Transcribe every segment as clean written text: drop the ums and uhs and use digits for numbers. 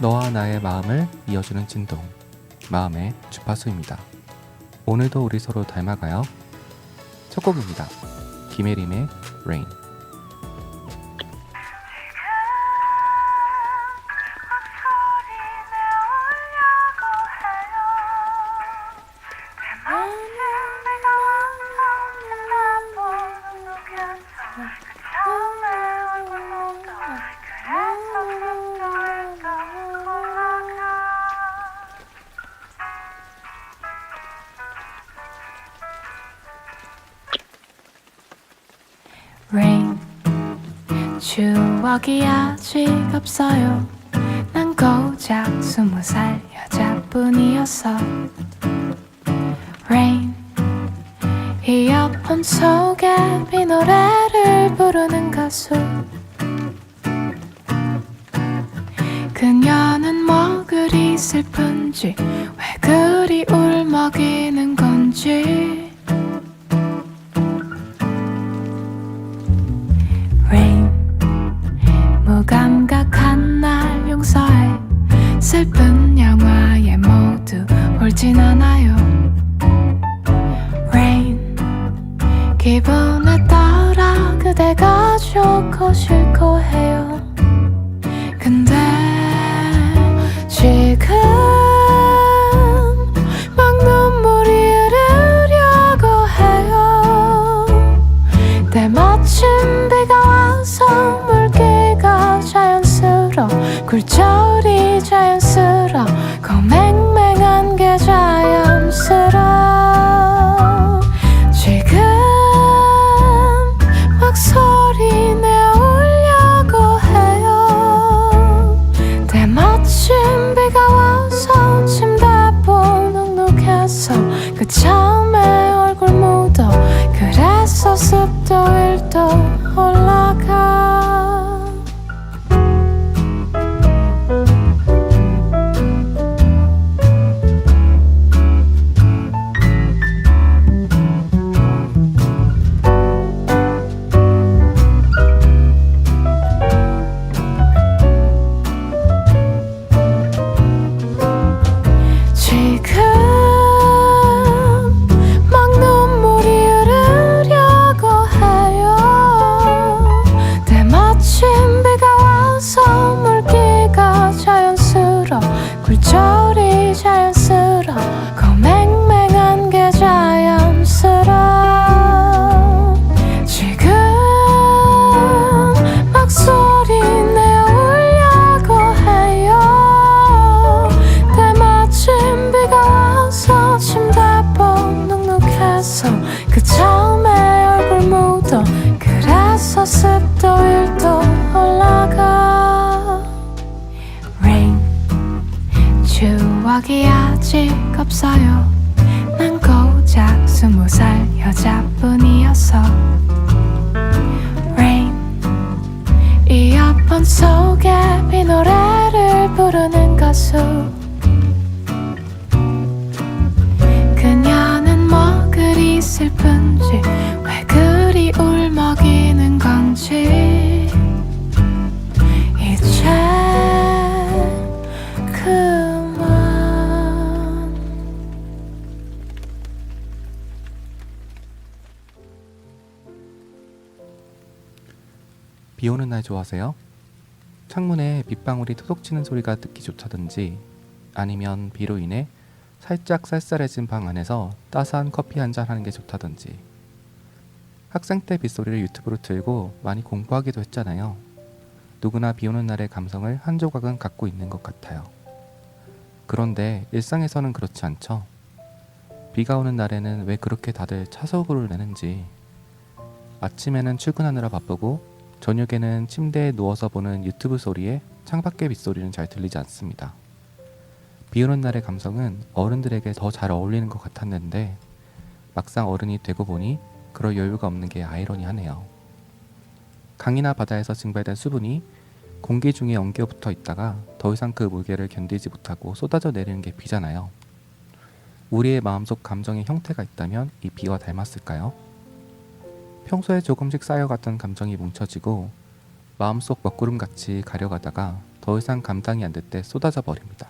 너와 나의 마음을 이어주는 진동, 마음의 주파수입니다. 오늘도 우리 서로 닮아가요. 첫 곡입니다. 김혜림의 Rain. Rain, 추억이 아직 없어요. 난 고작 20살 여자뿐이었어. Rain, 이어폰 속에 이 노래를 부르는 가수. 그녀는 뭐 그리 슬픈지, 왜 그리 울먹이는 건지. 무감각한 날 용서해. 슬픈 영화에 모두 울진 않아요. Rain, 기분에 따라 그대가 좋고 싫고 해요. 근데 지금 막 눈물이 흐르려고 해요. 때마침 비가 와서 물기가 자연스러워, 굴절이 자연스러워, 거맹맹한 게 자연스러워. 지금 막 소리 내우려고 해요. 때마침 비가 와서 침대보 눅눅해서 그 처음에 얼굴 묻어. 그래서 습도 1도 올라가. 굴절이 자연스러워, 거맹맹한 게 자연스러워. 지금 막 소리 내우려고 해요. 때마침 비가 와서 침대보 눅눅해서 그 처음에 얼굴 묻어. 그래서 습도 1도 올라가. Rain, 추억이 아직 없어요. 난 고작 20살 여자뿐이었어. Rain, 이어폰 속에 이 노래를 부르는 가수. 그녀는 뭐 그리 슬픈지, 왜 그리 울먹이는 건지. 이제 비 오는 날 좋아하세요? 창문에 빗방울이 톡톡 치는 소리가 듣기 좋다든지, 아니면 비로 인해 살짝 쌀쌀해진 방 안에서 따스한 커피 한잔 하는 게 좋다든지. 학생 때 빗소리를 유튜브로 틀고 많이 공부하기도 했잖아요. 누구나 비 오는 날의 감성을 한 조각은 갖고 있는 것 같아요. 그런데 일상에서는 그렇지 않죠. 비가 오는 날에는 왜 그렇게 다들 차소고를 내는지. 아침에는 출근하느라 바쁘고 저녁에는 침대에 누워서 보는 유튜브 소리에 창밖의 빗소리는 잘 들리지 않습니다. 비 오는 날의 감성은 어른들에게 더 잘 어울리는 것 같았는데, 막상 어른이 되고 보니 그럴 여유가 없는 게 아이러니하네요. 강이나 바다에서 증발된 수분이 공기 중에 엉겨 붙어 있다가 더 이상 그 무게를 견디지 못하고 쏟아져 내리는 게 비잖아요. 우리의 마음속 감정의 형태가 있다면 이 비와 닮았을까요? 평소에 조금씩 쌓여갔던 감정이 뭉쳐지고 마음속 먹구름같이 가려가다가 더 이상 감당이 안 될 때 쏟아져 버립니다.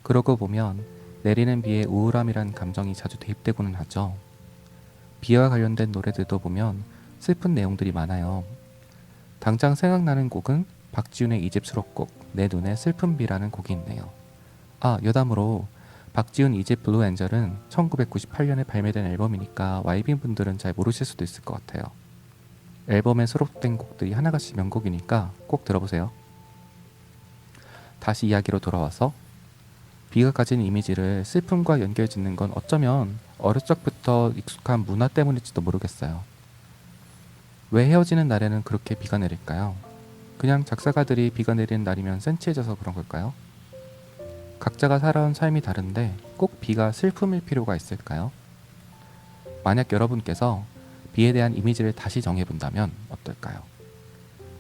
그러고 보면 내리는 비에 우울함이란 감정이 자주 대입되고는 하죠. 비와 관련된 노래들도 보면 슬픈 내용들이 많아요. 당장 생각나는 곡은 박지훈의 2집 수록곡 내 눈에 슬픈 비라는 곡이 있네요. 여담으로 박지훈 2집 블루 엔젤은 1998년에 발매된 앨범이니까 YB분들은 잘 모르실 수도 있을 것 같아요. 앨범에 수록된 곡들이 하나같이 명곡이니까 꼭 들어보세요. 다시 이야기로 돌아와서 비가 가진 이미지를 슬픔과 연결짓는 건 어쩌면 어릴 적부터 익숙한 문화 때문일지도 모르겠어요. 왜 헤어지는 날에는 그렇게 비가 내릴까요? 그냥 작사가들이 비가 내리는 날이면 센치해져서 그런 걸까요? 각자가 살아온 삶이 다른데 꼭 비가 슬픔일 필요가 있을까요? 만약 여러분께서 비에 대한 이미지를 다시 정해본다면 어떨까요?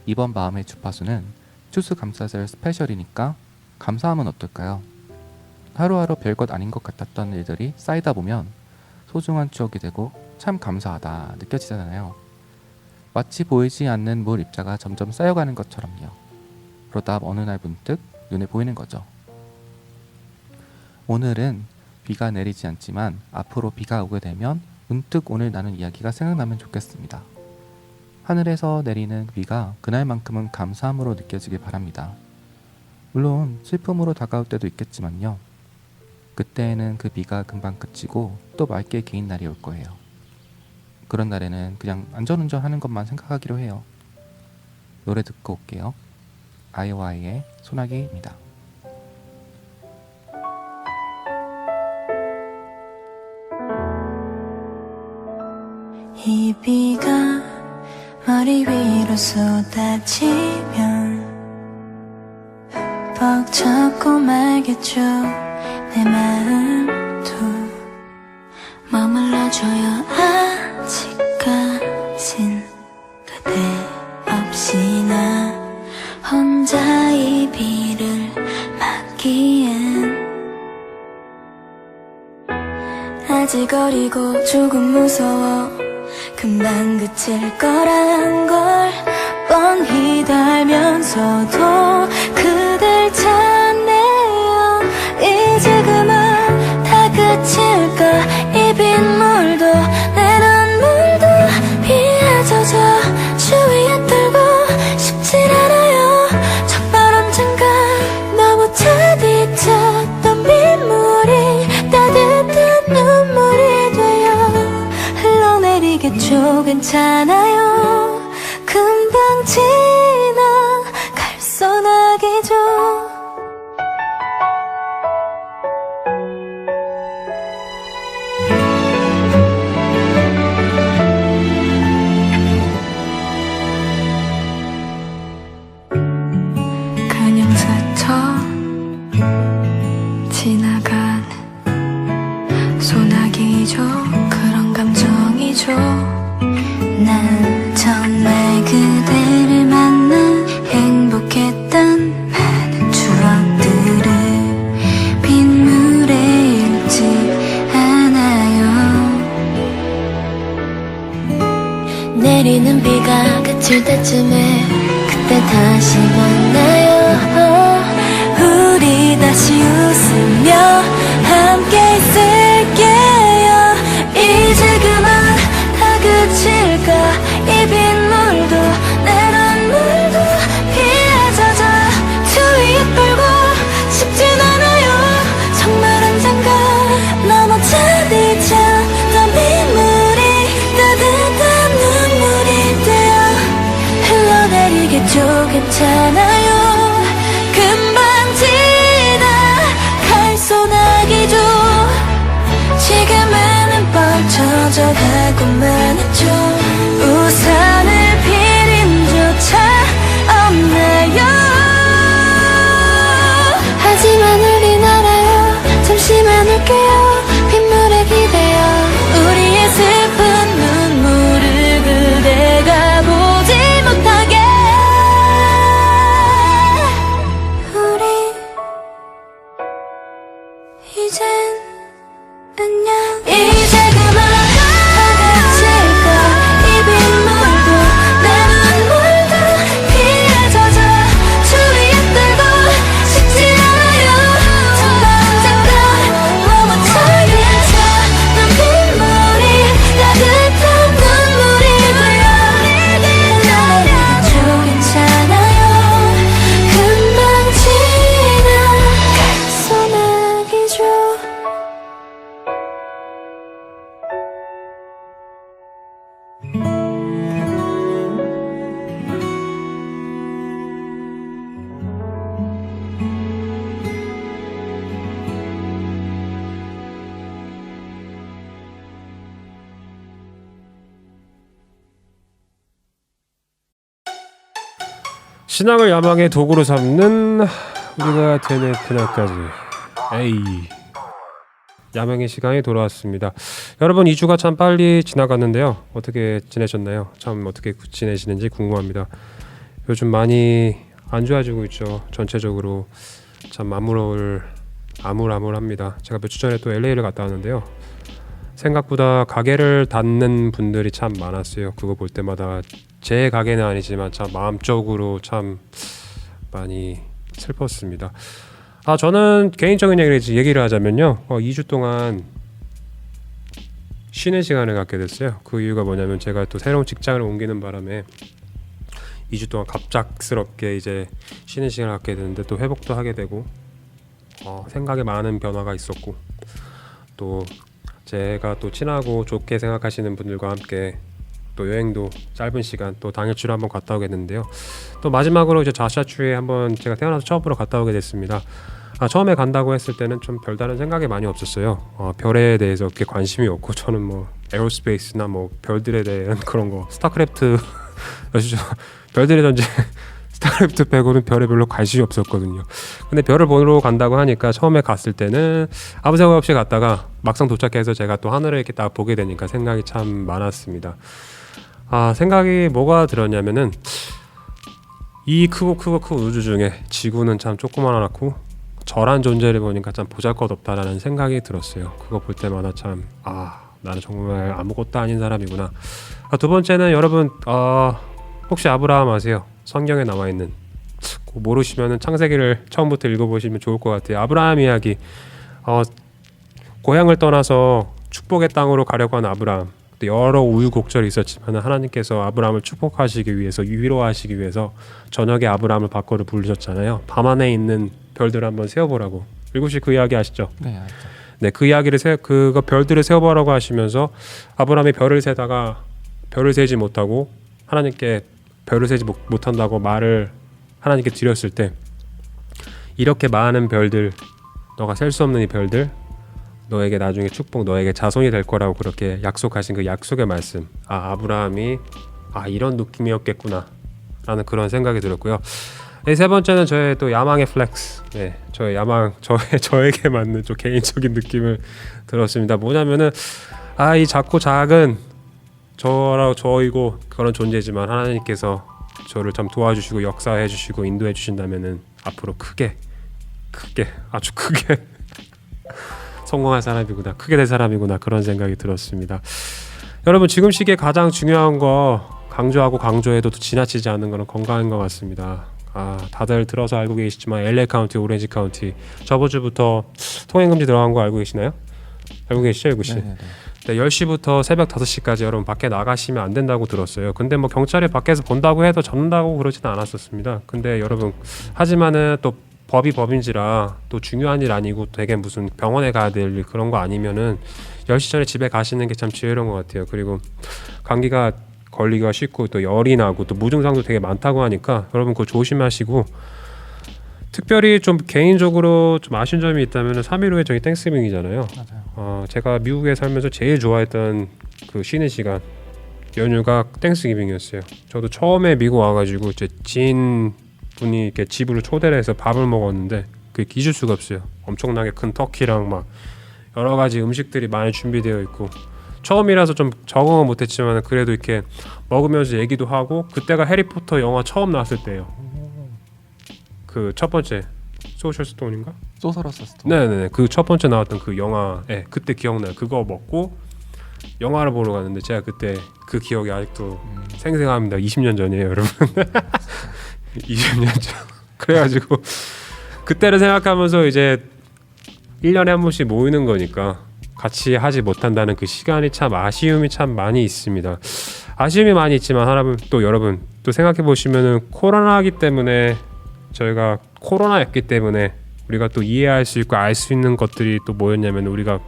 이번 마음의 주파수는 추수감사절 스페셜이니까 감사하면 어떨까요? 하루하루 별것 아닌 것 같았던 일들이 쌓이다 보면 소중한 추억이 되고 참 감사하다 느껴지잖아요. 마치 보이지 않는 물 입자가 점점 쌓여가는 것처럼요. 그러다 어느 날 문득 눈에 보이는 거죠. 오늘은 비가 내리지 않지만 앞으로 비가 오게 되면 문득 오늘 나눈 이야기가 생각나면 좋겠습니다. 하늘에서 내리는 비가 그날만큼은 감사함으로 느껴지길 바랍니다. 물론 슬픔으로 다가올 때도 있겠지만요. 그때에는 그 비가 금방 그치고 또 맑게 개인 날이 올 거예요. 그런 날에는 그냥 안전운전 하는 것만 생각하기로 해요. 노래 듣고 올게요. 아이오아이의 소나기입니다. 이 비가 머리 위로 쏟아지면 벅차고 말겠죠. 내 마음도 머물러줘요. 아직까진 그대 없이 나 혼자 이 비를 맞기엔 아직 어리고 조금 무서워. 금방 그칠 거란 걸 뻔히 달면서도 그댈 찾네요. 이제 그만 다 그칠까. 이 빗물도 내 눈물도 비에 젖어 주위에 떨고 싶진 않아요. 정말 언젠가 너무 차디쳤던 빗물이 따뜻한 눈물이 되어 흘러내리겠죠. 괜찮아요. 금방 지나갈 소나기죠. 그냥 스쳐 지나간 소나기죠. 그런 감정이죠. 난 정말 그대를 만나 행복했던 많은 추억들을 빗물에 잃지 않아요. 내리는 비가 그칠 때쯤에 그때 다시 만나요. 우리 다시 웃으며 함께 있을게요. 이제 그만 다 그칠까. 이 빗물도 내 눈물도 비에 젖어 주위에 떨고 싶진 않아요. 정말 언젠가 너무 차디쳤던 빗물이 따뜻한 눈물이 되어 흘러내리겠죠. 괜찮아요. 금방 지나갈 소나기죠. 지금은 뻗쳐져가고만 했죠. 우산을 필 힘조차 없나요. 하지만 우린 알아요. 잠시만 울게요. 빗물에 기대어 우리의 슬픈 눈물을 그대가 보지 못하게. 우리 이젠 안녕. 이제 그만 다 그칠까. 이 빗물도 내 눈물도 비에 젖어 신앙을 야망의 도구로 삼는 우리가 되는 그날까지. 에이. 야망의 시간이 돌아왔습니다. 여러분 2주가 참 빨리 지나갔는데요. 어떻게 지내셨나요? 참 어떻게 지내시는지 궁금합니다. 요즘 많이 안 좋아지고 있죠. 전체적으로 참 암울합니다. 제가 며칠 전에 또 LA를 갔다 왔는데요. 생각보다 가게를 닫는 분들이 참 많았어요. 그거 볼 때마다 제 가게는 아니지만 참 마음적으로 참 많이 슬펐습니다. 저는 개인적인 얘기를 하자면요. 2주 동안 쉬는 시간을 갖게 됐어요. 그 이유가 뭐냐면 제가 또 새로운 직장을 옮기는 바람에 2주 동안 갑작스럽게 이제 쉬는 시간을 갖게 되는데 또 회복도 하게 되고 생각에 많은 변화가 있었고 또 제가 또 친하고 좋게 생각하시는 분들과 함께 또 여행도 짧은 시간 또 당일치로 한번 갔다 오게 됐는데요. 또 마지막으로 이제 자샤추에 한번 제가 태어나서 처음으로 갔다 오게 됐습니다. 처음에 간다고 했을 때는 좀 별다른 생각이 많이 없었어요. 별에 대해서 그렇게 관심이 없고 저는 뭐 에어로스페이스나 뭐 별들에 대한 그런 거 스타크래프트 별들의 전쟁 스타크래프트 빼고는 별에 별로 관심이 없었거든요. 근데 별을 보러 간다고 하니까 처음에 갔을 때는 아무 생각 없이 갔다가 막상 도착해서 제가 또 하늘을 이렇게 딱 보게 되니까 생각이 참 많았습니다. 생각이 뭐가 들었냐면은 이 크고 우주 중에 지구는 참 조그만하고 저란 존재를 보니까 참 보잘것없다라는 생각이 들었어요. 그거 볼 때마다 참 나는 정말 아무것도 아닌 사람이구나. 두 번째는 여러분 혹시 아브라함 아세요? 성경에 나와있는 모르시면은 창세기를 처음부터 읽어보시면 좋을 것 같아요. 아브라함 이야기. 고향을 떠나서 축복의 땅으로 가려고 하는 아브라함. 여러 우유곡절이 있었지만 하나님께서 아브라함을 축복하시기 위해서 위로하시기 위해서 저녁에 아브라함을 밖으로 부르셨잖아요. 밤하늘에 있는 별들을 한번 세어보라고. 일곱시 그 이야기 아시죠? 네, 알죠. 네, 그 이야기를 그거 별들을 세어보라고 하시면서 아브라함이 별을 세다가 별을 세지 못하고 하나님께 별을 세지 못한다고 말을 하나님께 드렸을 때 이렇게 많은 별들 너가 셀 수 없는 이 별들 너에게 나중에 축복 너에게 자손이 될 거라고 그렇게 약속하신 그 약속의 말씀 아브라함이 이런 느낌이었겠구나 라는 그런 생각이 들었고요. 세 번째는 저의 또 야망의 플렉스. 네, 저의 야망 저에게 맞는 좀 개인적인 느낌을 들었습니다. 뭐냐면은 이 작고 작은 저이고 그런 존재지만 하나님께서 저를 참 도와주시고 역사해 주시고 인도해 주신다면은 앞으로 크게 아주 크게 성공할 사람이구나, 크게 될 사람이구나 그런 생각이 들었습니다. 여러분 지금 시기에 가장 중요한 거 강조해도 지나치지 않는 거는 건강인 것 같습니다. 다들 들어서 알고 계시지만 LA 카운티, 오렌지 카운티 저번 주부터 통행금지 들어간 거 알고 계시나요? 알고 계시죠, 일구씨? 네네네. 네, 10시부터 새벽 5시까지 여러분 밖에 나가시면 안 된다고 들었어요. 근데 뭐 경찰이 밖에서 본다고 해도 잡는다고 그러지는 않았었습니다. 근데 여러분 하지만은 또 법이 법인지라 또 중요한 일 아니고 되게 무슨 병원에 가야 될 일 그런 거 아니면은 10시 전에 집에 가시는 게 참 지혜로운 것 같아요. 그리고 감기가 걸리기가 쉽고 또 열이 나고 또 무증상도 되게 많다고 하니까 여러분 그거 조심하시고 특별히 좀 개인적으로 좀 아쉬운 점이 있다면 3일 후에 저희 땡스기빙이잖아요. 맞아요. 제가 미국에 살면서 제일 좋아했던 그 쉬는 시간 연휴가 땡스기빙이었어요. 저도 처음에 미국 와가지고 제 지인 분이 이렇게 집으로 초대를 해서 밥을 먹었는데 그게 잊을 수가 없어요. 엄청나게 큰 터키랑 막 여러 가지 음식들이 많이 준비되어 있고 처음이라서 좀 적응은 못했지만 그래도 이렇게 먹으면서 얘기도 하고 그때가 해리포터 영화 처음 나왔을 때예요. 그 첫 번째 소셜 스톤인가? 소서러스 스톤. 네네네. 그 첫 번째 나왔던 그 영화에 그때 기억나요. 그거 먹고 영화를 보러 갔는데 제가 그때 그 기억이 아직도 생생합니다. 20년 전이에요, 여러분. 20년 전. 그래가지고 그때를 생각하면서 이제 1년에 한 번씩 모이는 거니까 같이 하지 못한다는 그 시간이 참 아쉬움이 참 많이 있습니다. 아쉬움이 많이 있지만 여러분 또 생각해 보시면은 코로나이기 때문에 저희가 코로나였기 때문에 우리가 또 이해할 수 있고 알 수 있는 것들이 또 뭐였냐면 우리가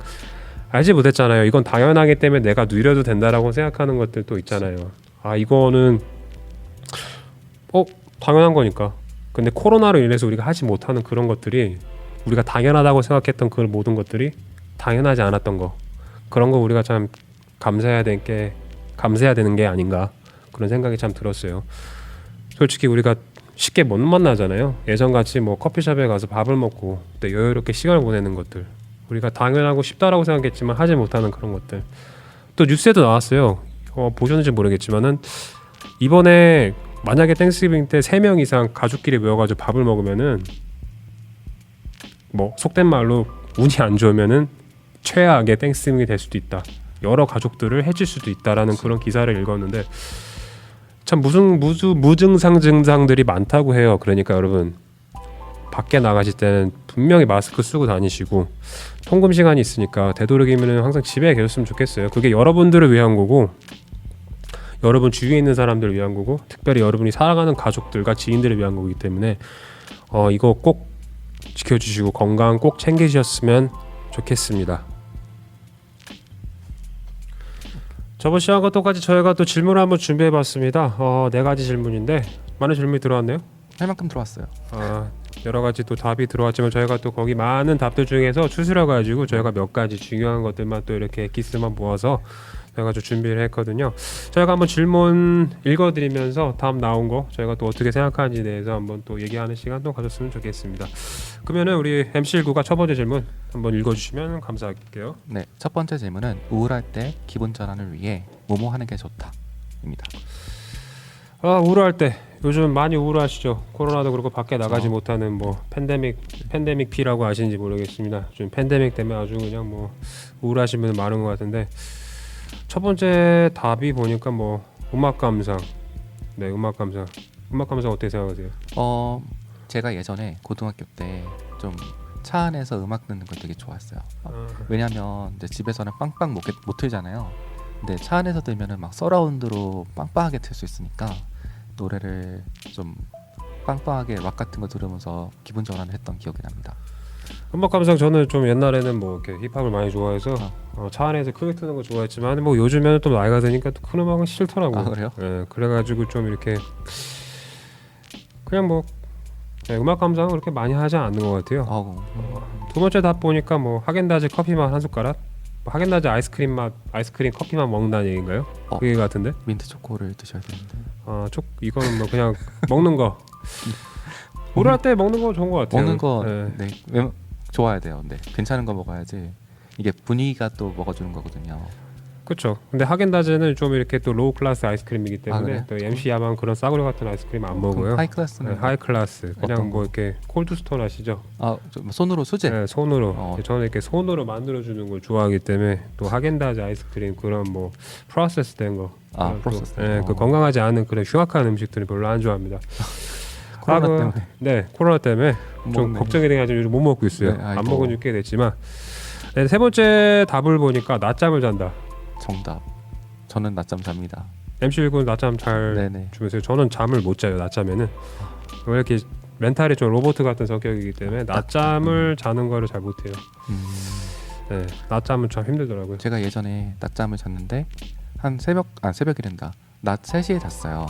알지 못했잖아요. 이건 당연하기 때문에 내가 누려도 된다라고 생각하는 것들도 있잖아요. 이거는 당연한 거니까. 근데 코로나로 인해서 우리가 하지 못하는 그런 것들이 우리가 당연하다고 생각했던 그 모든 것들이 당연하지 않았던 거 그런 거 우리가 참 감사해야 되는 게 아닌가 그런 생각이 참 들었어요. 솔직히 우리가 쉽게 못 만나잖아요. 예전같이 뭐 커피숍에 가서 밥을 먹고 또 여유롭게 시간을 보내는 것들, 우리가 당연하고 쉽다라고 생각했지만 하지 못하는 그런 것들. 또 뉴스에도 나왔어요. 보셨는지 모르겠지만은 이번에 만약에 땡스기빙 때 3명 이상 가족끼리 모여가지고 밥을 먹으면은 뭐 속된 말로 운이 안 좋으면은 최악의 땡스기빙이 될 수도 있다. 여러 가족들을 해칠 수도 있다라는 그런 기사를 읽었는데 참 무증상 증상들이 많다고 해요. 그러니까 여러분 밖에 나가실 때는 분명히 마스크 쓰고 다니시고 통금 시간이 있으니까 되도록이면 항상 집에 계셨으면 좋겠어요. 그게 여러분들을 위한 거고 여러분 주위에 있는 사람들을 위한 거고 특별히 여러분이 살아가는 가족들과 지인들을 위한 거기 때문에 이거 꼭 지켜주시고 건강 꼭 챙기셨으면 좋겠습니다. 저번 시간과 똑같이 저희가 또 질문을 한번 준비해봤습니다. 4가지 질문인데 많은 질문이 들어왔네요. 할 만큼 들어왔어요. 여러 가지 또 답이 들어왔지만 저희가 또 거기 많은 답들 중에서 추스려 가지고 저희가 몇 가지 중요한 것들만 또 이렇게 엑기스만 모아서 저희가 좀 준비를 했거든요. 저희가 한번 질문 읽어드리면서 다음 나온 거 저희가 또 어떻게 생각하는지에 대해서 한번 또 얘기하는 시간 또 가졌으면 좋겠습니다. 그러면은 우리 MC19가 첫 번째 질문 한번 읽어주시면 감사할게요. 네, 첫 번째 질문은 우울할 때 기분 전환을 위해 뭐뭐 하는 게 좋다입니다. 우울할 때 요즘 많이 우울하시죠. 코로나도 그렇고 밖에 나가지 못하는 뭐 팬데믹 피라고 아시는지 모르겠습니다. 좀 팬데믹 때문에 아주 그냥 뭐 우울하신 분들 많은 것 같은데 첫 번째 답이 보니까 뭐 음악 감상. 네, 음악 감상 어떻게 생각하세요? 제가 예전에 고등학교 때 좀 차 안에서 음악 듣는 걸 되게 좋아했어요. 왜냐하면 이제 집에서는 빵빵 못 틀잖아요. 근데 차 안에서 들면은 막 서라운드로 빵빵하게 틀 수 있으니까 노래를 좀 빵빵하게 락 같은 거 들으면서 기분 전환을 했던 기억이 납니다. 음악 감상 저는 좀 옛날에는 뭐 이렇게 힙합을 많이 좋아해서 차 안에서 크게 트는 거 좋아했지만 뭐 요즘에는 또 나이가 드니까 또 큰 음악은 싫더라고요. 그래요? 네, 그래가지고 좀 이렇게 그냥 뭐 음악 감상은 그렇게 많이 하지 않는 것 같아요. 두 번째 답 보니까 뭐 하겐다즈 커피만 한 숟가락, 뭐 하겐다즈 아이스크림 커피만 먹는다는 얘기인가요? 그 얘기 같은데? 민트 초코를 드셔야 되는데. 이거는 뭐 그냥 먹는 거. 우울할 때 먹는 거 좋은 것 같아요. 먹는 거 네. 좋아야 돼요. 네, 괜찮은 거 먹어야지. 이게 분위기가 또 먹어주는 거거든요. 그렇죠. 근데 하겐다즈는 좀 이렇게 또 로우 클래스 아이스크림이기 때문에 또 MC 야망 그런 싸구려 같은 아이스크림 안 먹어요. 하이 클래스는 하이 클래스. 그냥 뭐 이렇게 콜드스톤 아시죠? 손으로 수제. 네, 손으로. 저는 이렇게 손으로 만들어 주는 걸 좋아하기 때문에 또 하겐다즈 아이스크림 그런 뭐 프로세스 된 거. 프로세스. 그 건강하지 않은 그런 흉악한 음식들은 별로 안 좋아합니다. 코로나 때문에. 네, 코로나 때문에 좀 걱정이 돼가지고 요즘 못 먹고 있어요. 네, 안 먹은 지 꽤 됐지만. 네, 세 번째 답을 보니까 낮잠을 잔다. 정답. 저는 낮잠 잡니다. MC19는 낮잠 잘 주무세요? 저는 잠을 못 자요. 낮잠에는 왜 이렇게 멘탈이 좀 로봇 같은 성격이기 때문에 낮잠을 자는 거를 잘 못해요. 네, 낮잠은 참 힘들더라고요. 제가 예전에 낮잠을 잤는데 한 새벽이란다. 낮 3시에 잤어요.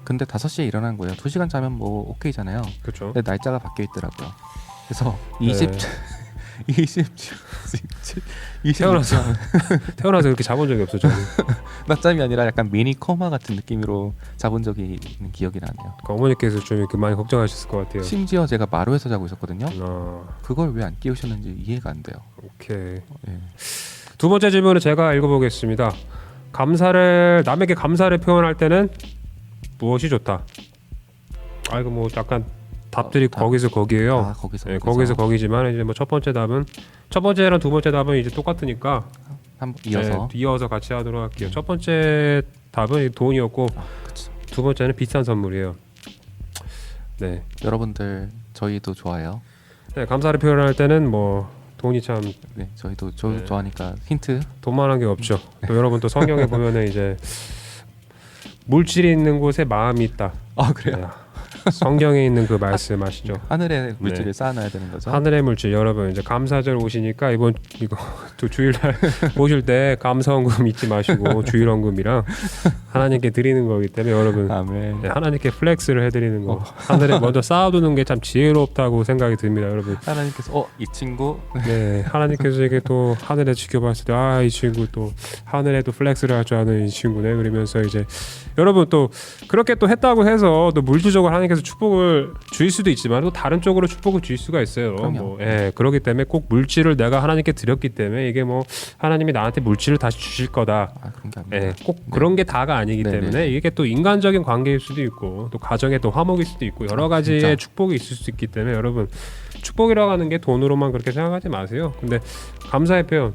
근데 5시에 일어난 거예요. 2시간 자면 뭐 오케이잖아요. 그렇죠. 근데 날짜가 바뀌어 있더라고요. 그래서 태어나서 그렇게 자본 적이 없어. 저는 낮잠이 아니라 약간 미니 코마 같은 느낌으로 자본 적이 있는 기억이 나네요. 그러니까 어머니께서 좀 이렇게 많이 걱정하셨을 것 같아요. 심지어 제가 마루에서 자고 있었거든요. 그걸 왜 안 깨우셨는지 이해가 안 돼요. 오케이. 두 번째 질문은 제가 읽어보겠습니다. 남에게 감사를 표현할 때는 무엇이 좋다? 이거 뭐 약간 답들이 거기서 거기에요. 거기서 거기지만 이제 뭐 첫 번째랑 두 번째 답은 이제 똑같으니까 한번 이어서 같이 하도록 할게요. 첫 번째 답은 돈이었고 두 번째는 비싼 선물이에요. 네, 여러분들 저희도 좋아해요. 네, 감사를 표현할 때는 뭐 돈이 참 저희도 좋아하니까 힌트 돈만한 게 없죠. 또 여러분 또 성경에 보면은 이제 물질이 있는 곳에 마음이 있다. 그래요? 네. 성경에 있는 그 말씀 아시죠? 하늘의 물질을 쌓아놔야 되는 거죠. 하늘의 물질. 여러분 이제 감사절 오시니까 이거 또 주일날 오실 때 감사헌금 잊지 마시고 주일헌금이랑 하나님께 드리는 거기 때문에 여러분 하나님께 플렉스를 해드리는 거. 하늘에 먼저 쌓아두는 게 참 지혜롭다고 생각이 듭니다, 여러분. 하나님께서 이 친구 하나님께서 이게 또 하늘에 지켜봤을 때 이 친구 또 하늘에도 플렉스를 할 줄 아는 이 친구네. 그러면서 이제 여러분 또 그렇게 또 했다고 해서 또 물질적으로 하나님께서 계속해서 축복을 주일 수도 있지만 또 다른 쪽으로 축복을 주일 수가 있어요. 그럼요. 그렇기 때문에 꼭 물질을 내가 하나님께 드렸기 때문에 이게 뭐 하나님이 나한테 물질을 다시 주실 거다. 그런 게 아니에요. 꼭 그런 게 다가 아니기 네네. 때문에 이게 또 인간적인 관계일 수도 있고 또 가정의 또 화목일 수도 있고 여러 가지의 진짜. 축복이 있을 수 있기 때문에 여러분 축복이라고 하는 게 돈으로만 그렇게 생각하지 마세요. 근데 감사의 표현,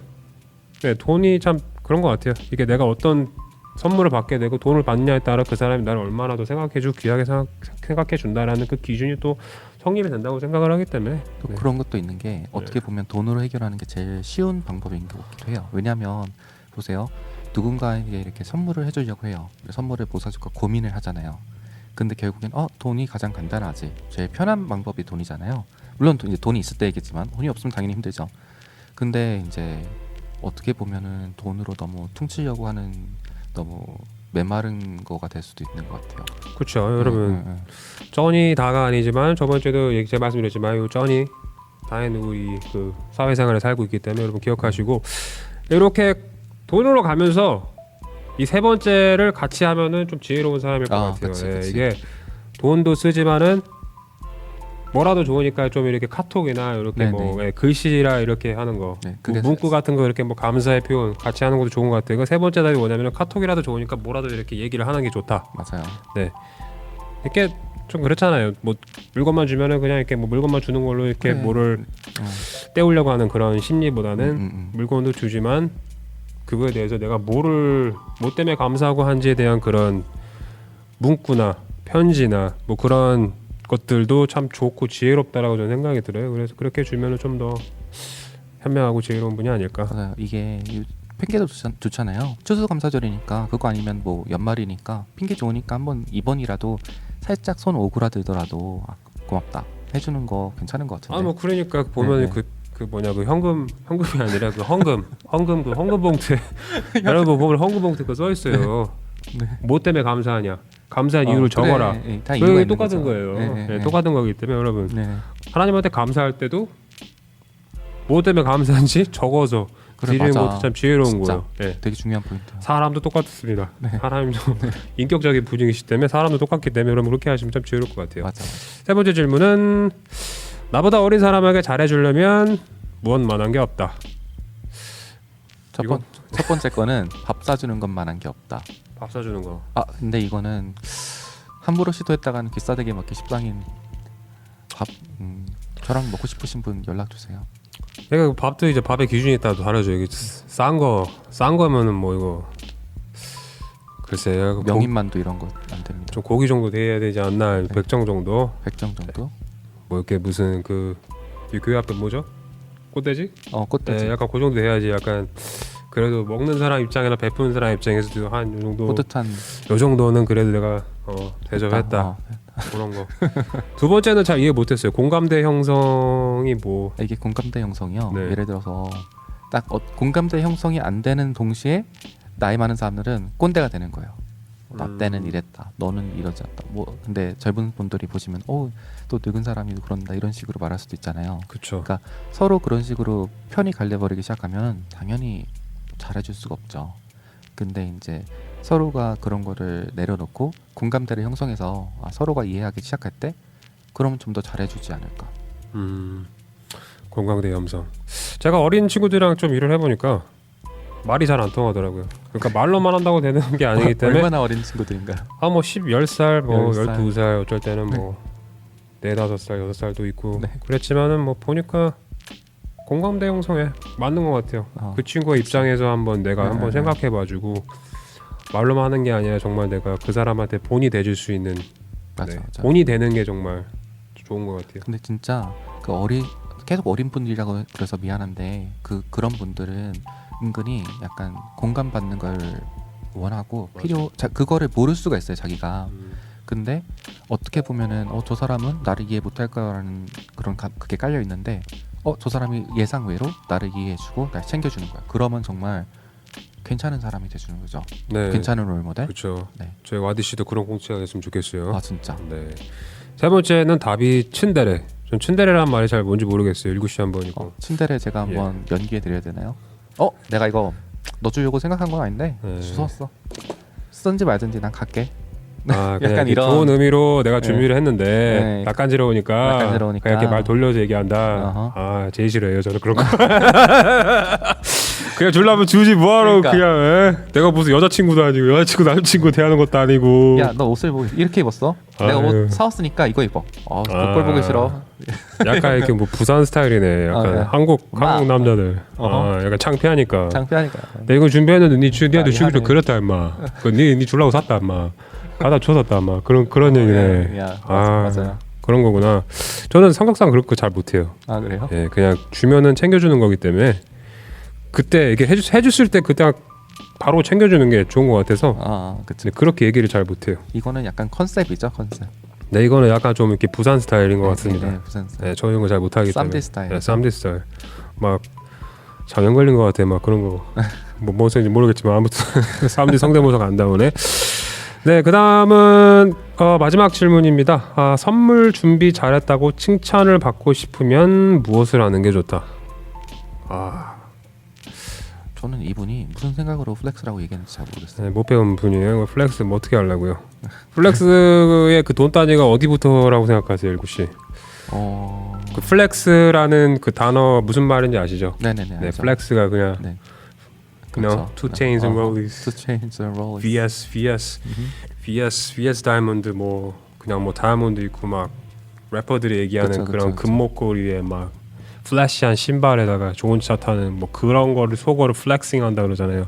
돈이 참 그런 것 같아요. 이게 내가 어떤 선물을 받게 되고 돈을 받느냐에 따라 그 사람이 나를 얼마나 더 생각해주고 귀하게 생각해 준다라는 그 기준이 또 성립이 된다고 생각을 하기 때문에 또 그런 것도 있는 게 어떻게 보면 돈으로 해결하는 게 제일 쉬운 방법인 것 같기도 해요. 왜냐하면 보세요. 누군가에게 이렇게 선물을 해주려고 해요. 선물을 못 사줄까 고민을 하잖아요. 근데 결국엔 돈이 가장 간단하지. 제일 편한 방법이 돈이잖아요. 물론 이제 돈이 있을 때이겠지만 돈이 없으면 당연히 힘들죠. 근데 이제 어떻게 보면은 돈으로 너무 퉁치려고 하는 너무 메마른 거가 될 수도 있는 것 같아요. 그렇죠. 여러분 쩐이 다가 아니지만 저번 주에도 제가 말씀드렸지만 이 쩐이 다인 우리 그 사회생활을 살고 있기 때문에 여러분 기억하시고 이렇게 돈으로 가면서 이 세 번째를 같이 하면은 좀 지혜로운 사람일 것 같아요. 그치. 이게 돈도 쓰지만은 뭐라도 좋으니까 좀 이렇게 카톡이나 이렇게 네네. 뭐 글씨라 이렇게 하는 거, 네, 그게 문구 같은 거 이렇게 뭐 감사의 표현 같이 하는 것도 좋은 것 같아요. 세 번째 답이 뭐냐면 카톡이라도 좋으니까 뭐라도 이렇게 얘기를 하는 게 좋다. 맞아요. 이렇게 좀 그렇잖아요. 뭐 물건만 주면은 그냥 이렇게 뭐 물건만 주는 걸로 이렇게 그래. 뭐를 때우려고 하는 그런 심리보다는 물건도 주지만 그거에 대해서 내가 뭐 때문에 감사하고 한지에 대한 그런 문구나 편지나 뭐 그런 것들도 참 좋고 지혜롭다라고 저는 생각이 들어요. 그래서 그렇게 주면은 좀 더 현명하고 지혜로운 분이 아닐까. 맞아요. 이게 핑계도 좋잖아요. 추수감사절이니까 그거 아니면 뭐 연말이니까 핑계 좋으니까 한번 이번이라도 살짝 손 오그라들더라도 고맙다 해주는 거 괜찮은 것 같은데. 뭐 그러니까 보면 네네. 그 뭐냐 그 현금이 아니라 그 헌금 봉투에 여러분 보면 헌금 봉투에 그거 써 있어요. 네. 뭐 때문에 감사하냐? 감사한 이유를 적어라. 그래. 다 이유가 그게 있는 똑같은 거죠. 거예요. 네. 똑같은 거기 때문에 여러분 네. 하나님한테 감사할 때도 뭐 때문에 감사한지 적어서 그래, 드리는 맞아. 것도 참 지혜로운 진짜. 거예요. 네. 되게 중요한 포인트예요. 사람도 똑같습니다. 네. 하나님도 인격적인 분이시기 때문에 사람도 똑같기 때문에 여러분 그렇게 하시면 참 지혜로울 것 같아요. 맞아. 세 번째 질문은 나보다 어린 사람에게 잘해주려면 무엇만한 게 없다. 첫 번째 거는 밥 사주는 것만한 게 없다. 밥 사주는 거. 근데 이거는 함부로 시도했다가는 귀싸대기 맞기 십상인 밥. 저랑 먹고 싶으신 분 연락 주세요. 내가 밥도 이제 밥의 기준이 따라 다르죠. 이게 싼 거면은 뭐 이거 글쎄 명인만두 이런 거 안 됩니다. 좀 고기 정도 돼야 되지 않나. 백정 정도. 백정 정도? 뭐 이렇게 무슨 이 교회 앞에 뭐죠? 꽃돼지? 꽃돼지. 약간 그 정도 돼야지. 약간 그래도 먹는 사람 입장이나 베푸는 사람 입장에서도 한 요 정도. 뿌듯한. 요 정도는 그래도 내가 대접했다. 그런 거. 두 번째는 잘 이해 못했어요. 공감대 형성이 뭐 이게 공감대 형성이요. 네. 예를 들어서 딱 공감대 형성이 안 되는 동시에 나이 많은 사람들은 꼰대가 되는 거예요. 나 때는 이랬다. 너는 이러지 않다. 뭐 근데 젊은 분들이 보시면 또 늙은 사람이 그런다 이런 식으로 말할 수도 있잖아요. 그렇죠. 그러니까 서로 그런 식으로 편이 갈려버리기 시작하면 당연히 잘해줄 수가 없죠. 근데 이제 서로가 그런 거를 내려놓고 공감대를 형성해서 서로가 이해하기 시작할 때 그러면 좀 더 잘해주지 않을까. 공감대 형성. 제가 어린 친구들이랑 좀 일을 해보니까 말이 잘 안 통하더라고요. 그러니까 말로만 한다고 되는 게 아니기 때문에 얼마나 어린 친구들인가요? 뭐 10살, 뭐 10살. 12살 어쩔 때는 뭐 4, 5살, 6살도 있고 네. 그랬지만은 뭐 보니까 공감대 형성에 맞는 것 같아요. 그 친구의 입장에서 한번 내가 한번 생각해봐주고 말로만 하는 게 아니라 정말 내가 그 사람한테 본이 돼줄 수 있는 맞아. 본이 되는 게 정말 좋은 것 같아요. 근데 진짜 계속 어린 분들이라고 그래서 미안한데 그런 분들은 은근히 약간 공감받는 걸 원하고 그거를 모를 수가 있어요 자기가. 근데 어떻게 보면은 저 사람은 나를 이해 못할 거라는 그런 그게 깔려 있는데 저 사람이 예상외로 나를 이해해주고 날 챙겨주는 거야. 그러면 정말 괜찮은 사람이 돼주는 거죠. 네. 괜찮은 롤모델. 그렇죠. 네. 저희 와디 씨도 그런 공채가 됐으면 좋겠어요. 진짜. 네. 세 번째는 답이 츤데레. 전 츤데레란 말이 잘 뭔지 모르겠어요. 일구 씨 한번 이거. 츤데레 제가 한번 연기해 드려야 되나요? 내가 이거 넣어주려고 생각한 건 아닌데 네. 주웠어. 쓰든지 말든지 난 갈게. 아, 그냥 약간 이렇게 이런- 좋은 의미로 내가 네. 준비를 했는데 네. 낯간지러우니까 낯간지러우니까. 그냥 이렇게 말 돌려서 얘기한다. 어허. 아, 제일 싫어요. 저는 그런 거. 그냥 주려면 주지 뭐하러 그러니까. 그냥 내가 무슨 여자친구도 아니고 여자친구 남자친구 대하는 것도 아니고. 야, 너 옷을 뭐 이렇게 입었어? 내가 아유. 옷 사왔으니까 이거 입어. 아. 꼴 보기 싫어. 약간 이렇게 뭐 부산 스타일이네. 약간 네. 한국 막. 남자들. 어허. 아, 약간 창피하니까. 창피하니까. 내 이거 준비했는데 니한테 많이 주기도 하네. 그랬다 임마. 니 주려고 샀다 임마. 가다 줘섰다 임마. 그런 얘기네. 야, 아, 맞아요. 그런 거구나. 저는 성격상 그런 거 잘 못해요. 아, 그래요? 예, 그냥 주면은 챙겨주는 거기 때문에 그때 이게 해줬을 때 그때 바로 챙겨주는 게 좋은 것 같아서 그치. 근데 그렇게 얘기를 잘 못해요. 이거는 약간 컨셉이죠, 컨셉. 네, 이거는 약간 좀 이렇게 부산 스타일인 것 같습니다. 네, 부산 스타일. 네, 저 이런 거 잘 못하기 때문에. 쌈디 스타일. 네, 쌈디 스타일. 막 장염 걸린 것 같아, 막 그런 거. 뭐 뭔지 모르겠지만 아무튼 쌈디 성대모사가 안 나오네. 네, 그다음은 마지막 질문입니다. 선물 준비 잘했다고 칭찬을 받고 싶으면 무엇을 하는 게 좋다? 저는 이분이 무슨 생각으로 플렉스라고 얘기했는지 잘 모르겠어요. 네, 못 배운 분이에요. 플렉스 뭐 어떻게 하려고요? 플렉스의 그 돈 따지가 어디부터라고 생각하세요, 일구 씨? 그 플렉스라는 그 단어 무슨 말인지 아시죠? 네네네. 네, 알죠. 플렉스가 그냥 네. 그냥 two chains and rollies, Two chains and rollies. VS 다이아몬드 뭐 그냥 뭐 다이아몬드 있고 막 래퍼들이 얘기하는 그쵸, 그런 그쵸. 금목걸이에 막 플래시한 신발에다가 좋은 차 타는 뭐 그런 거를 속어로 플렉싱한다 그러잖아요.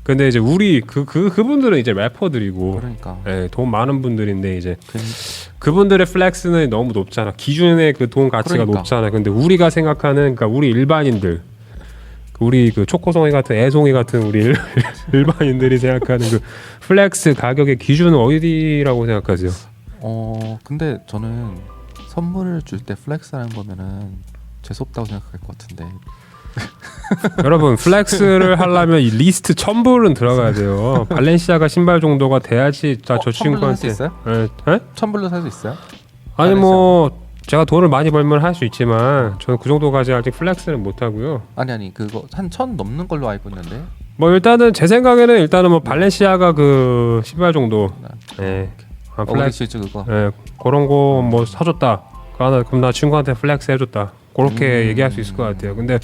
근데 이제 우리 그분들은 이제 래퍼들이고 그러니까. 예, 돈 많은 분들인데 이제 그, 그분들의 플렉스는 너무 높잖아. 기준의 그 돈 가치가 그러니까. 높잖아. 근데 우리가 생각하는 그러니까 우리 일반인들 우리 그 초코송이 같은 애송이 같은 우리 일반인들이 생각하는 그 플렉스 가격의 기준은 어디라고 생각하세요? 근데 저는 선물을 줄 때 플렉스라는 거면은 재수없다고 생각할 것 같은데. 여러분 플렉스를 하려면 이 리스트 1000불은 들어가야 돼요. 발렌시아가 신발 정도가 돼야지 저 친구한테 살수 있어요? 예? 예? 1,000불로 살 수 있어요? 아니 뭐 제가 돈을 많이 벌면 할 수 있지만 저는 그 정도까지 아직 플렉스는 못 하고요. 아니 그거 한 1,000 넘는 걸로 알고 있는데. 뭐 일단은 제 생각에는 일단은 뭐 발렌시아가 그 신발 정도 예. 어그리 플렉스 시즈 그거. 예, 그런 거 뭐 사줬다. 그럼 나 친구한테 플렉스 해줬다. 그렇게 얘기할 수 있을 것 같아요. 근데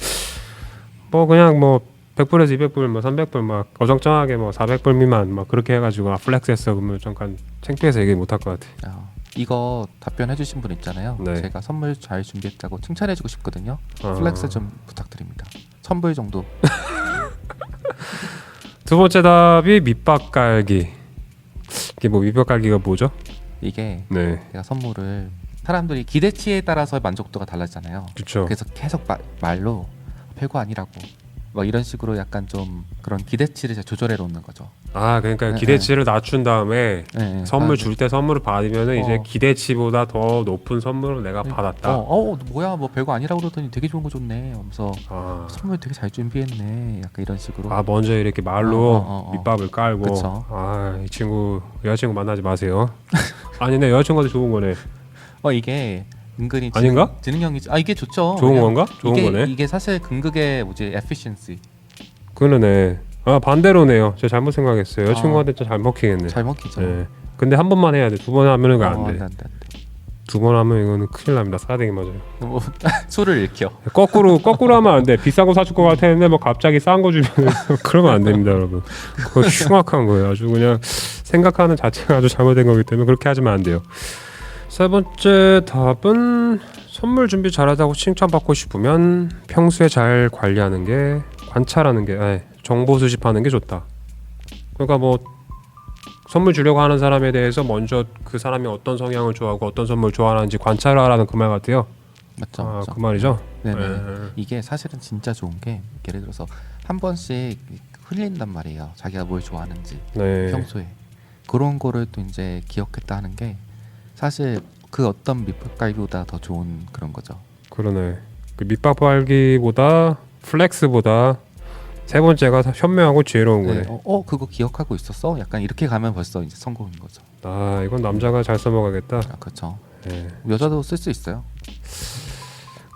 뭐 그냥 뭐 100불에서 200불, 뭐 300불 막 어정쩡하게 뭐 400불 미만 막 그렇게 해가지고 플렉스했어 그러면 잠깐 창피해서 얘기 못할 것 같아. 이거 답변해주신 분 있잖아요. 네. 제가 선물 잘 준비했다고 칭찬해주고 싶거든요. 어. 플렉스 좀 부탁드립니다. 1,000불 정도. 두 번째 답이 밑밥 깔기. 이게 뭐 밑밥 깔기가 뭐죠? 이게 네, 제가 선물을 사람들이 기대치에 따라서 만족도가 달라지잖아요. 그렇죠. 그래서 계속 말로 별거 아니라고 막 이런 식으로 약간 좀 그런 기대치를 제가 조절해 놓는 거죠. 그러니까 네, 기대치를 낮춘 다음에 네, 선물 아, 줄 때 선물을 받으면은 이제 어. 기대치보다 더 높은 선물을 내가 받았다. 뭐야 뭐 별거 아니라고 그러더니 되게 좋은 거 줬네 하면서 아. 선물 되게 잘 준비했네 약간 이런 식으로. 먼저 이렇게 말로 어. 밑밥을 깔고 그쵸. 이 친구 여자친구 만나지 마세요. 아니 내 여자친구한테 좋은 거네. 이게 은근히 아닌가? 지능형이 이게 좋죠. 좋은 왜냐면 건가? 좋은 이게, 거네. 이게 사실 근극의 뭐지 efficiency 그러네. 반대로네요. 제가 잘못 생각했어요. 여자친구한테 잘 먹히겠네. 잘 먹히죠. 네. 근데 한 번만 해야 돼. 두 번 하면은 그거 안 돼. 안 돼. 두 번 하면 이거는 큰일 납니다. 싸대기 맞아요. 뭐, 술을 일으켜. 거꾸로 하면 안 돼. 비싼 거 사줄 것 같았는데 뭐 갑자기 싼 거 주면 그러면 안 됩니다, 여러분. 그거 흉악한 거예요. 아주 그냥 생각하는 자체가 아주 잘못된 거기 때문에 그렇게 하시면 안 돼요. 세 번째 답은 선물 준비 잘하다고 칭찬받고 싶으면 평소에 잘 관리하는 게 관찰하는 게 정보 수집하는 게 좋다. 그러니까 뭐 선물 주려고 하는 사람에 대해서 먼저 그 사람이 어떤 성향을 좋아하고 어떤 선물 좋아하는지 관찰하라는 그 말 같아요. 맞죠. 맞죠. 그 말이죠. 네네. 네. 이게 사실은 진짜 좋은 게 예를 들어서 한 번씩 흘린단 말이에요. 자기가 뭘 좋아하는지 네. 평소에 그런 거를 또 이제 기억했다 하는 게 사실 그 어떤 밑밥갈기보다 더 좋은 그런 거죠. 그러네. 그 밑밥 발기보다 플렉스보다 세 번째가 현명하고 지혜로운 거네. 그거 기억하고 있었어? 약간 이렇게 가면 벌써 이제 성공인 거죠. 이건 남자가 잘 써먹어야겠다. 그렇죠. 네. 여자도 쓸 수 있어요.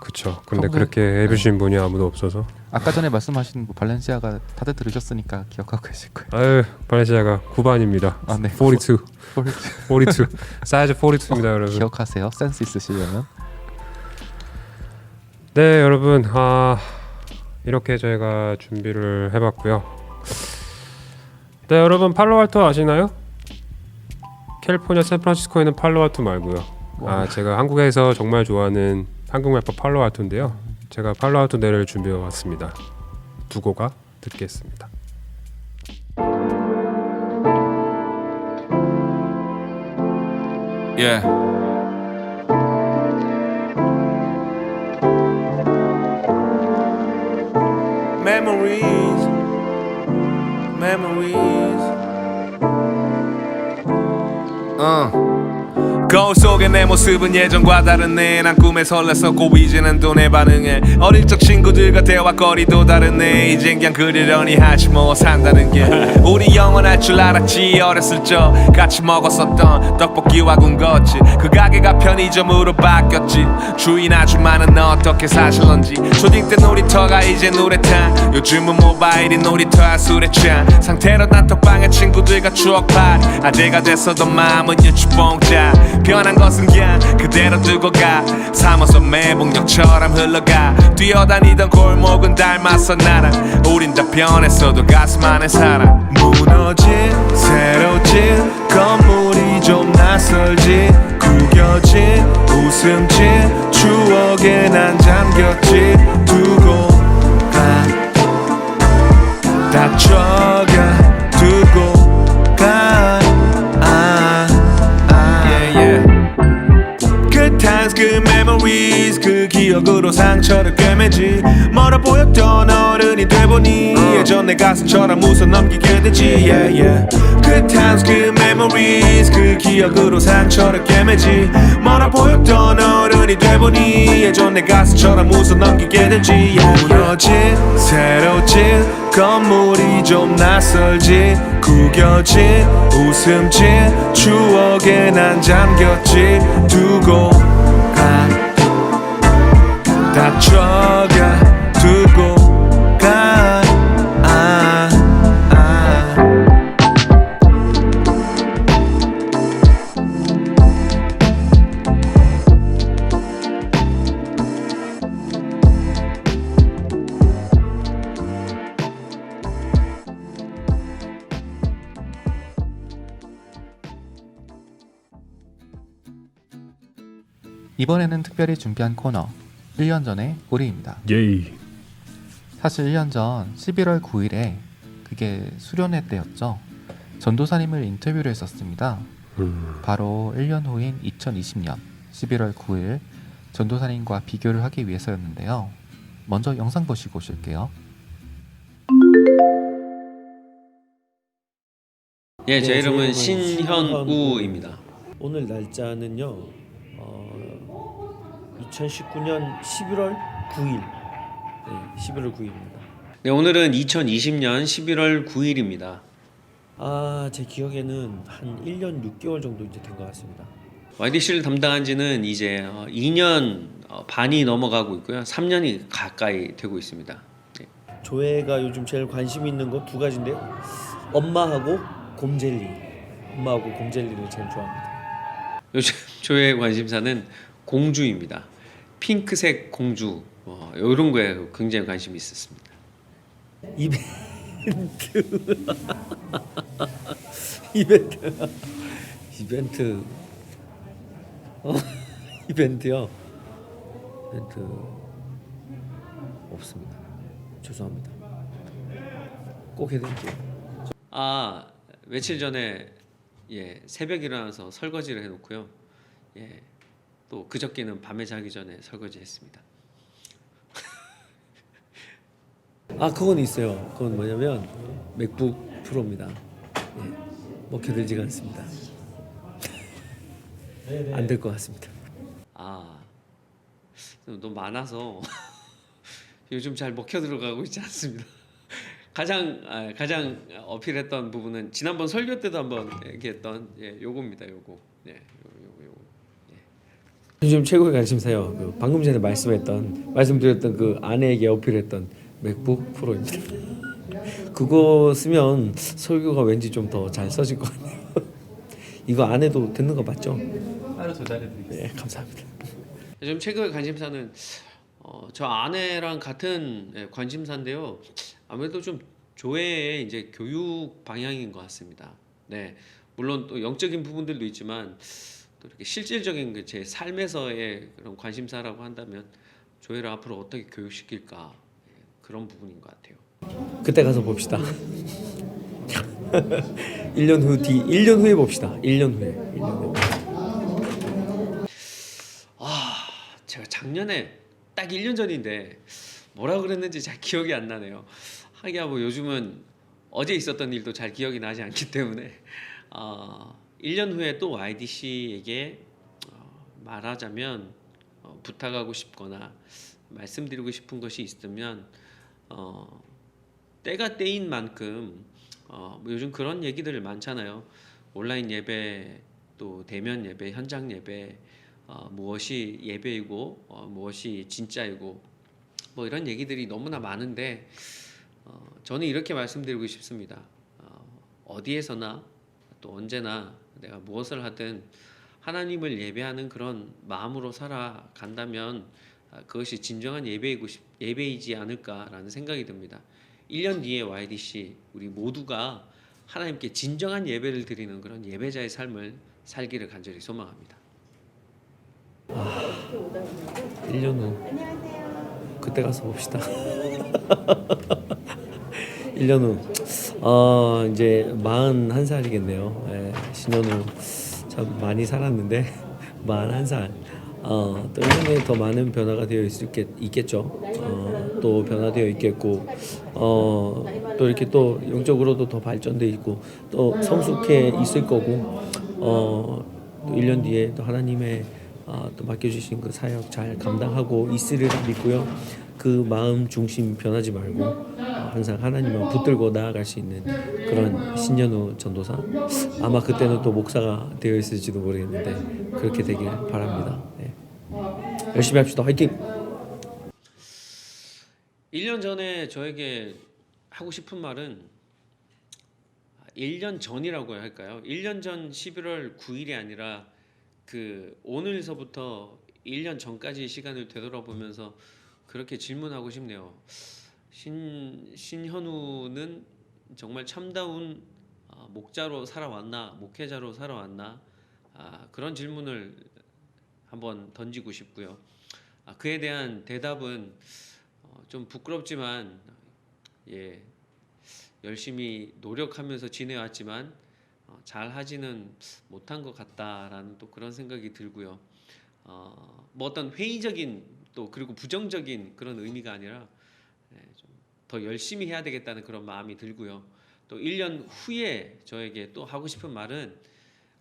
그쵸. 근데 평소에- 그렇게 해주신 분이 아무도 없어서. 아까 전에 말씀하신 뭐 발렌시아가 다들 들으셨으니까 기억하고 계실 거예요. 아유, 발렌시아가 9반입니다. 아, 네. 42. 42. 사이즈 42입니다, 여러분. 기억하세요. 센스 있으시려면. 네, 여러분. 이렇게 저희가 준비를 해봤고요. 네, 여러분 팔로알토 아시나요? 캘리포니아 샌프란시스코에 있는 팔로알토 말고요. 제가 한국에서 정말 좋아하는 한국 래퍼 팔로알토인데요. 제가 팔로알토 노래를 준비해 왔습니다. 두 곡아 듣겠습니다. Yeah. Memories. 거울 속의 내 모습은 예전과 다르네. 난 꿈에 설렜었고 이제는 또 내 반응에 어릴 적 친구들과 대화거리도 다르네. 이젠 그냥 그러려니 하지 뭐 산다는 게 우리 영원할 줄 알았지. 어렸을 적 같이 먹었었던 떡볶이와 군것질 그 가게가 편의점으로 바뀌었지. 주인 아줌마는 어떻게 사실런지. 초딩 때 놀이터가 이제 누래탄. 요즘은 모바일이 놀이터야 술에 취한 상태로 단톡방에 친구들과 추억팔이. 아재가 됐어도 마음은 유치뽕자. 변한 것은 그냥 그대로 두고 가. 삼어서 매복력처럼 흘러가. 뛰어다니던 골목은 닮았어 나랑. 우린 다 변했어도 가슴 안에 살아. 무너진 새로 진 건물이 좀 낯설지. 구겨진 웃음진 추억에 난 잠겼지. 두고 가 다쳐가 두고 가. Good times, good memories. 그 기억으로 상처를 꿰매지. 멀어 보였던 어른이 돼보니 예전 내 가슴처럼 웃어 넘기게 되지. Yeah, yeah. Good times, good memories. 그 기억으로 상처를 꿰매지. 멀어 보였던 어른이 돼보니 예전 내 가슴처럼 웃어 넘기게 되지. Yeah, yeah. 무너진 새로 진 건물이 좀 낯설지. 구겨진 웃음진 추억에 난 잠겼지. 두고 가 다쳐가 두고 가. 이번에는 특별히 준비한 코너 1년 전의 우리입니다. 예이. 사실 1년 전 11월 9일에 그게 수련회 때였죠. 전도사님을 인터뷰를 했었습니다. 바로 1년 후인 2020년 11월 9일 전도사님과 비교를 하기 위해서였는데요. 먼저 영상 보시고 오실게요. 예, 제 이름은 신현우입니다. 오늘 날짜는요. 2019년 11월 9일. 네, 11월 9일입니다. 네, 오늘은 2020년 11월 9일입니다. 제 기억에는 한 1년 6개월 정도 이제 된 것 같습니다. YDC를 담당한 지는 이제 2년 반이 넘어가고 있고요. 3년이 가까이 되고 있습니다. 네. 조회가 요즘 제일 관심 있는 거 두 가지인데요. 엄마하고 곰젤리. 엄마하고 곰젤리를 제일 좋아합니다. 요즘 조의 관심사는 공주입니다. 핑크색 공주 이런 거에 굉장히 관심이 있었습니다. 이벤트요. 이벤트 없습니다. 죄송합니다. 꼭 해드릴게요. 며칠 전에 새벽 일어나서 설거지를 해놓고요. 또 그저께는 밤에 자기 전에 설거지했습니다. 그건 있어요. 그건 뭐냐면 맥북 프로입니다. 먹혀들지가 않습니다. 안 될 것 같습니다. 너무 많아서 요즘 잘 먹혀 들어가고 있지 않습니다. 가장 어필했던 부분은 지난번 설교 때도 한번 얘기했던 요겁니다. 요거. 요즘 최고의 관심사요. 방금 전에 말씀드렸던 그 아내에게 어필했던 맥북 프로입니다. 그거 쓰면 설교가 왠지 좀 더 잘 써질 것 같네요. 이거 안 해도 되는 거 맞죠? 따로 조달해드리겠습니다. 네, 감사합니다. 요즘 최근의 관심사는 저 아내랑 같은 관심사인데요. 아무래도 좀 교회의 이제 교육 방향인 것 같습니다. 네, 물론 또 영적인 부분들도 있지만 또 이렇게 실질적인 제 삶에서의 그런 관심사라고 한다면 교회를 앞으로 어떻게 교육시킬까 그런 부분인 것 같아요. 그때 가서 봅시다. 1년 후에 봅시다. 1년 후에. 제가 작년에 딱 1년 전인데 뭐라 그랬는지 잘 기억이 안 나네요. 하기야 뭐 요즘은 어제 있었던 일도 잘 기억이 나지 않기 때문에 1년 후에 또 YDC에게 말하자면 부탁하고 싶거나 말씀드리고 싶은 것이 있으면 때가 때인 만큼 뭐 요즘 그런 얘기들 많잖아요. 온라인 예배 또 대면 예배, 현장 예배 무엇이 예배이고 무엇이 진짜이고 뭐 이런 얘기들이 너무나 많은데 저는 이렇게 말씀드리고 싶습니다. 어디에서나 또 언제나 내가 무엇을 하든 하나님을 예배하는 그런 마음으로 살아간다면 그것이 진정한 예배이지 않을까라는 생각이 듭니다. 1년 뒤에 YDC 우리 모두가 하나님께 진정한 예배를 드리는 그런 예배자의 삶을 살기를 간절히 소망합니다. 1년 후 그때 가서 봅시다. 1년 후 이제 41살이겠네요. 예, 신년 후 참 많이 살았는데 41살 또 1년에 더 많은 변화가 되어 있겠죠. 또 변화되어 있겠고 또 이렇게 또 영적으로도 더 발전돼 있고 또 성숙해 있을 거고 또 1년 뒤에 또 하나님의 또 맡겨주신 그 사역 잘 감당하고 있으리라 믿고요. 그 마음 중심 변하지 말고 항상 하나님만 붙들고 나아갈 수 있는 그런 신년후 전도사. 아마 그때는 또 목사가 되어 있을지도 모르겠는데 그렇게 되길 바랍니다. 네. 열심히 합시다. 화이팅! 1년 전에 저에게 하고 싶은 말은 1년 전이라고 해야 할까요? 1년 전 11월 9일이 아니라 그 오늘서부터 1년 전까지 시간을 되돌아보면서 그렇게 질문하고 싶네요. 신현우는 정말 참다운 목자로 살아왔나, 목회자로 살아왔나? 그런 질문을 한번 던지고 싶고요. 그에 대한 대답은 좀 부끄럽지만 열심히 노력하면서 지내왔지만 잘 하지는 못한 것 같다라는 또 그런 생각이 들고요. 뭐 어떤 회의적인 또 그리고 부정적인 그런 의미가 아니라 좀 더 열심히 해야 되겠다는 그런 마음이 들고요. 또 1년 후에 저에게 또 하고 싶은 말은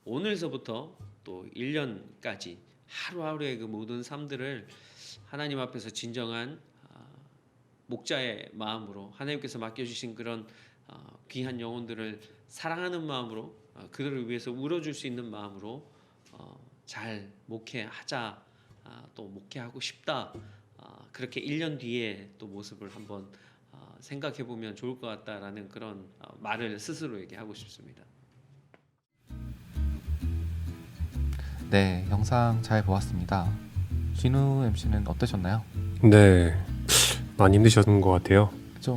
오늘서부터 또 1년까지 하루하루의 그 모든 삶들을 하나님 앞에서 진정한 목자의 마음으로 하나님께서 맡겨주신 그런 귀한 영혼들을 사랑하는 마음으로 그들을 위해서 울어줄 수 있는 마음으로 잘 목회하자, 또 목회하고 싶다. 그렇게 1년 뒤에 또 모습을 한번 생각해 보면 좋을 것 같다라는 그런 말을 스스로에게 하고 싶습니다. 네, 영상 잘 보았습니다. 진우 MC는 어떠셨나요? 네, 많이 힘드셨던 것 같아요. 좀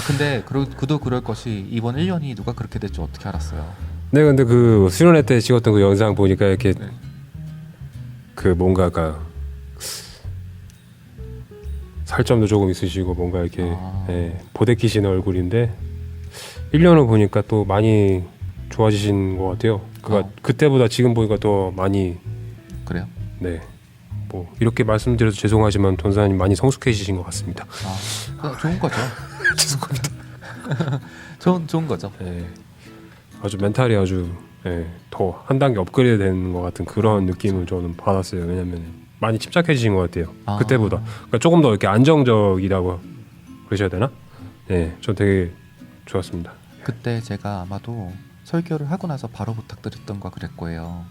근데 그도 그럴 것이 이번 1년이 누가 그렇게 될지 어떻게 알았어요? 네, 근데 그 수련회 때 찍었던 그 영상 보니까 이렇게 네. 그 뭔가가 살점도 조금 있으시고 뭔가 이렇게 보대키신 얼굴인데 1년 후 보니까 또 많이 좋아지신 것 같아요. 그때보다 지금 보니까 더 많이. 그래요? 네. 뭐 이렇게 말씀드려서 죄송하지만 돈사님 많이 성숙해지신 것 같습니다. 좋은 거죠. 죄송합니다. 좋은 거죠. 네. 아주 멘탈이 아주 더 한 단계 업그레이드 되는 것 같은 그런 느낌을 저는 받았어요. 왜냐면 많이 침착해지신 것 같아요. 그때보다. 그러니까 조금 더 이렇게 안정적이라고 그러셔야 되나? 네, 저 되게 좋았습니다. 그때 제가 아마도 설교를 하고 나서 바로 부탁드렸던 거 그랬 거예요.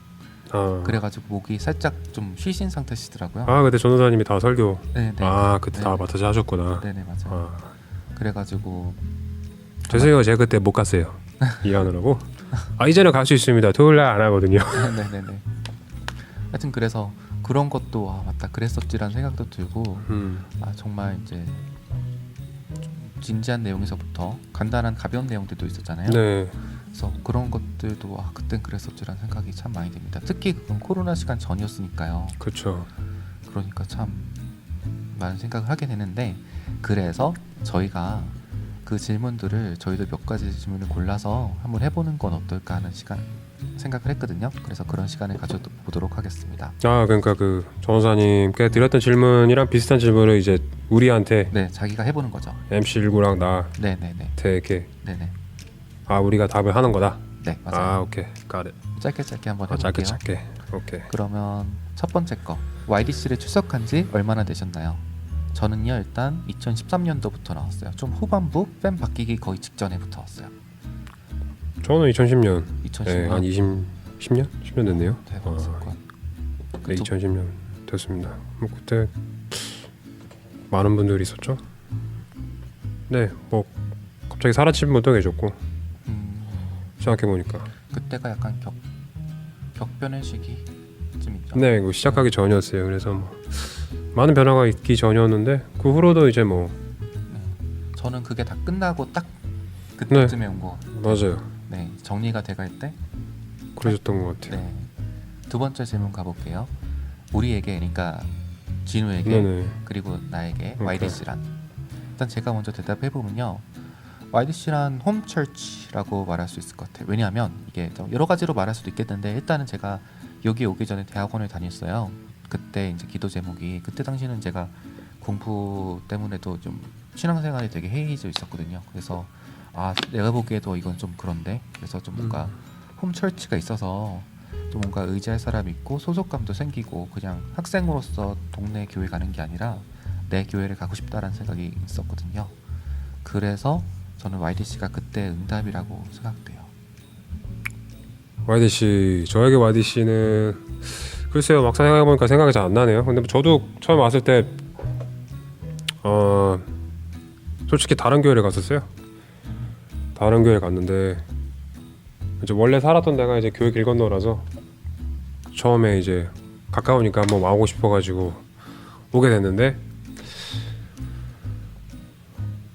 그래가지고 목이 살짝 좀 쉬신 상태시더라고요. 그때 전도사님이 다 설교. 네네. 그때 네. 다 맡아서 하셨구나. 네네 맞아요. 그래가지고 죄송해요, 제가 그때 못 갔어요. 일하느라고. 이제는 갈 수 있습니다. 토요일 날 안 하거든요. 네네네. 하여튼 그래서 그런 것도 맞다 그랬었지라는 생각도 들고 정말 이제 좀 진지한 내용에서부터 간단한 가벼운 내용들도 있었잖아요. 네. 그래서 그런 것들도 그땐 그랬었지라는 생각이 참 많이 듭니다. 특히 그건 코로나 시간 전이었으니까요. 그렇죠. 그러니까 참 많은 생각을 하게 되는데 그래서 저희가 그 질문들을 저희도 몇 가지 질문을 골라서 한번 해보는 건 어떨까 하는 시간 생각을 했거든요. 그래서 그런 시간을 가져보도록 하겠습니다. 그러니까 그 전도사님께 드렸던 질문이랑 비슷한 질문을 이제 우리한테 네, 자기가 해보는 거죠. MC19랑 나한테 네네네. 이렇게 네네. 우리가 답을 하는 거다. 네, 맞아요. 오케이. got it. 짧게 한번 해볼게요. 짧게. 오케이. 그러면 첫 번째 거 YDC를 출석한 지 얼마나 되셨나요? 저는요 일단 2013년도부터 나왔어요. 좀 후반부 팬 바뀌기 거의 직전에부터 왔어요. 저는 2010년. 2010년. 네, 한 10년? 10년 됐네요. 대박 사건. 네, 2010년 됐습니다. 뭐 그때 많은 분들이 있었죠. 네, 뭐 갑자기 사라진 분도 계셨고 생각해 보니까. 그때가 약간 격변의 시기쯤이죠. 네, 이거 시작하기 전이었어요. 그래서 뭐 많은 변화가 있기 전이었는데 그 후로도 이제 뭐 저는 그게 다 끝나고 딱 그때쯤에 온 거. 맞아요. 네, 정리가 돼갈 때. 그러셨던 것 같아요. 네. 두 번째 질문 가볼게요. 우리에게 그러니까 진우에게 네네. 그리고 나에게 오케이. YDC란. 일단 제가 먼저 대답해 보면요. YDC란 홈처치라고 말할 수 있을 것 같아요. 왜냐하면 이게 좀 여러 가지로 말할 수도 있겠는데 일단은 제가 여기 오기 전에 대학원을 다녔어요. 그때 이제 기도 제목이 그때 당시는 제가 공부 때문에도 좀 신앙생활이 되게 해이해져 있었거든요. 그래서 내가 보기에도 이건 좀 그런데 그래서 좀 뭔가 홈처치가 있어서 좀 뭔가 의지할 사람이 있고 소속감도 생기고 그냥 학생으로서 동네 교회 가는 게 아니라 내 교회를 가고 싶다라는 생각이 있었거든요. 그래서 저는 YDC가 그때 응답이라고 생각돼요. YDC 저에게 YDC는 글쎄요, 막상 생각해보니까 생각이 잘 안 나네요. 근데 저도 처음 왔을 때 솔직히 다른 교회를 갔었어요. 다른 교회 갔는데 이제 원래 살았던 데가 이제 교회 길 건너라서 처음에 이제 가까우니까 한번 와보고 싶어가지고 오게 됐는데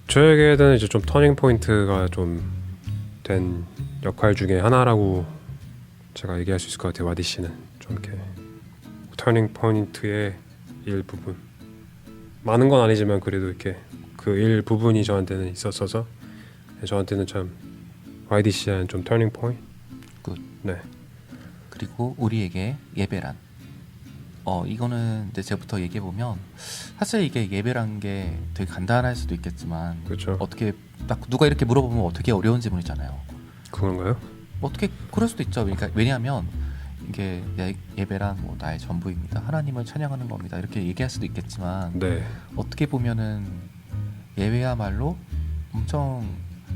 저에게는 이제 좀 터닝 포인트가 좀 된 역할 중에 하나라고 제가 얘기할 수 있을 것 같아요. YDC는 좀 이렇게 터닝 포인트의 일부분, 많은 건 아니지만 그래도 이렇게 그 일부분이 저한테는 있었어서 저한테는 참 YDC는 좀 터닝 포인트. 굿. 네. 그리고 우리에게 예배란. 이거는 이제 제부터 얘기해 보면 사실 이게 예배란 게 되게 간단할 수도 있겠지만 그렇죠. 어떻게 딱 누가 이렇게 물어보면 어떻게 어려운 질문이잖아요. 그런가요? 어떻게 그럴 수도 있죠. 그러니까 왜냐하면 이게 예배란 뭐 나의 전부입니다. 하나님을 찬양하는 겁니다. 이렇게 얘기할 수도 있겠지만 네. 어떻게 보면은 예배야말로 엄청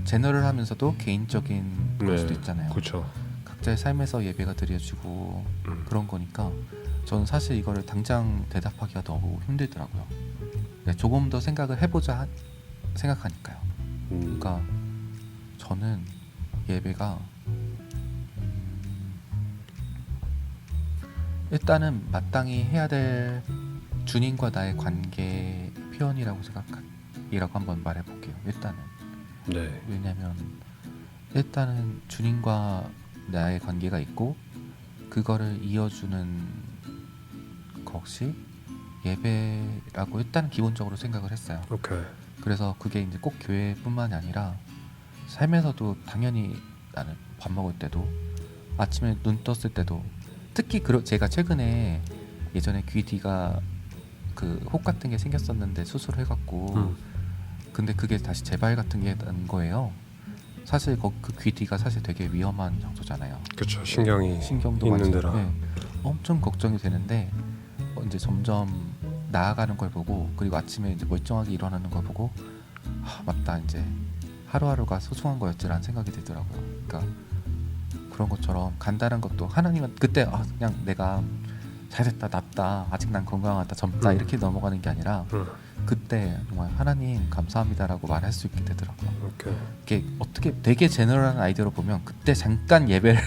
제너럴하면서도 개인적인 걸 수도 있잖아요. 그렇죠. 각자의 삶에서 예배가 드려지고 그런 거니까 저는 사실 이거를 당장 대답하기가 너무 힘들더라고요. 네, 조금 더 생각을 해보자 생각하니까요. 그러니까 저는 예배가 일단은 마땅히 해야 될 주님과 나의 관계 표현이라고 생각이라고 한번 말해볼게요. 일단은 네. 왜냐하면 일단은 주님과 나의 관계가 있고 그거를 이어주는 것이 예배라고 일단 기본적으로 생각을 했어요. 오케이. 그래서 그게 이제 꼭 교회뿐만이 아니라 삶에서도 당연히 나는 밥 먹을 때도 아침에 눈 떴을 때도 특히 제가 최근에 예전에 귀 뒤가 그 혹 같은 게 생겼었는데 수술을 해갖고 근데 그게 다시 재발 같은 게 난 거예요. 사실 그 귀 뒤가 사실 되게 위험한 장소잖아요. 그렇죠. 신경도 있는 데라. 네, 엄청 걱정이 되는데 이제 점점 나아가는 걸 보고 그리고 아침에 이제 멀쩡하게 일어나는 걸 보고 맞다 이제 하루하루가 소중한 거였지라는 생각이 들더라고요. 그러니까 그런 것처럼 간단한 것도 하나님은 그때 그냥 내가 잘됐다 낫다 아직 난 건강하다 젊다 이렇게 넘어가는 게 아니라 그때 정말 하나님 감사합니다라고 말할 수 있게 되더라고요. 오케이. 이게 어떻게 되게 제너럴한 아이디어로 보면 그때 잠깐 예배를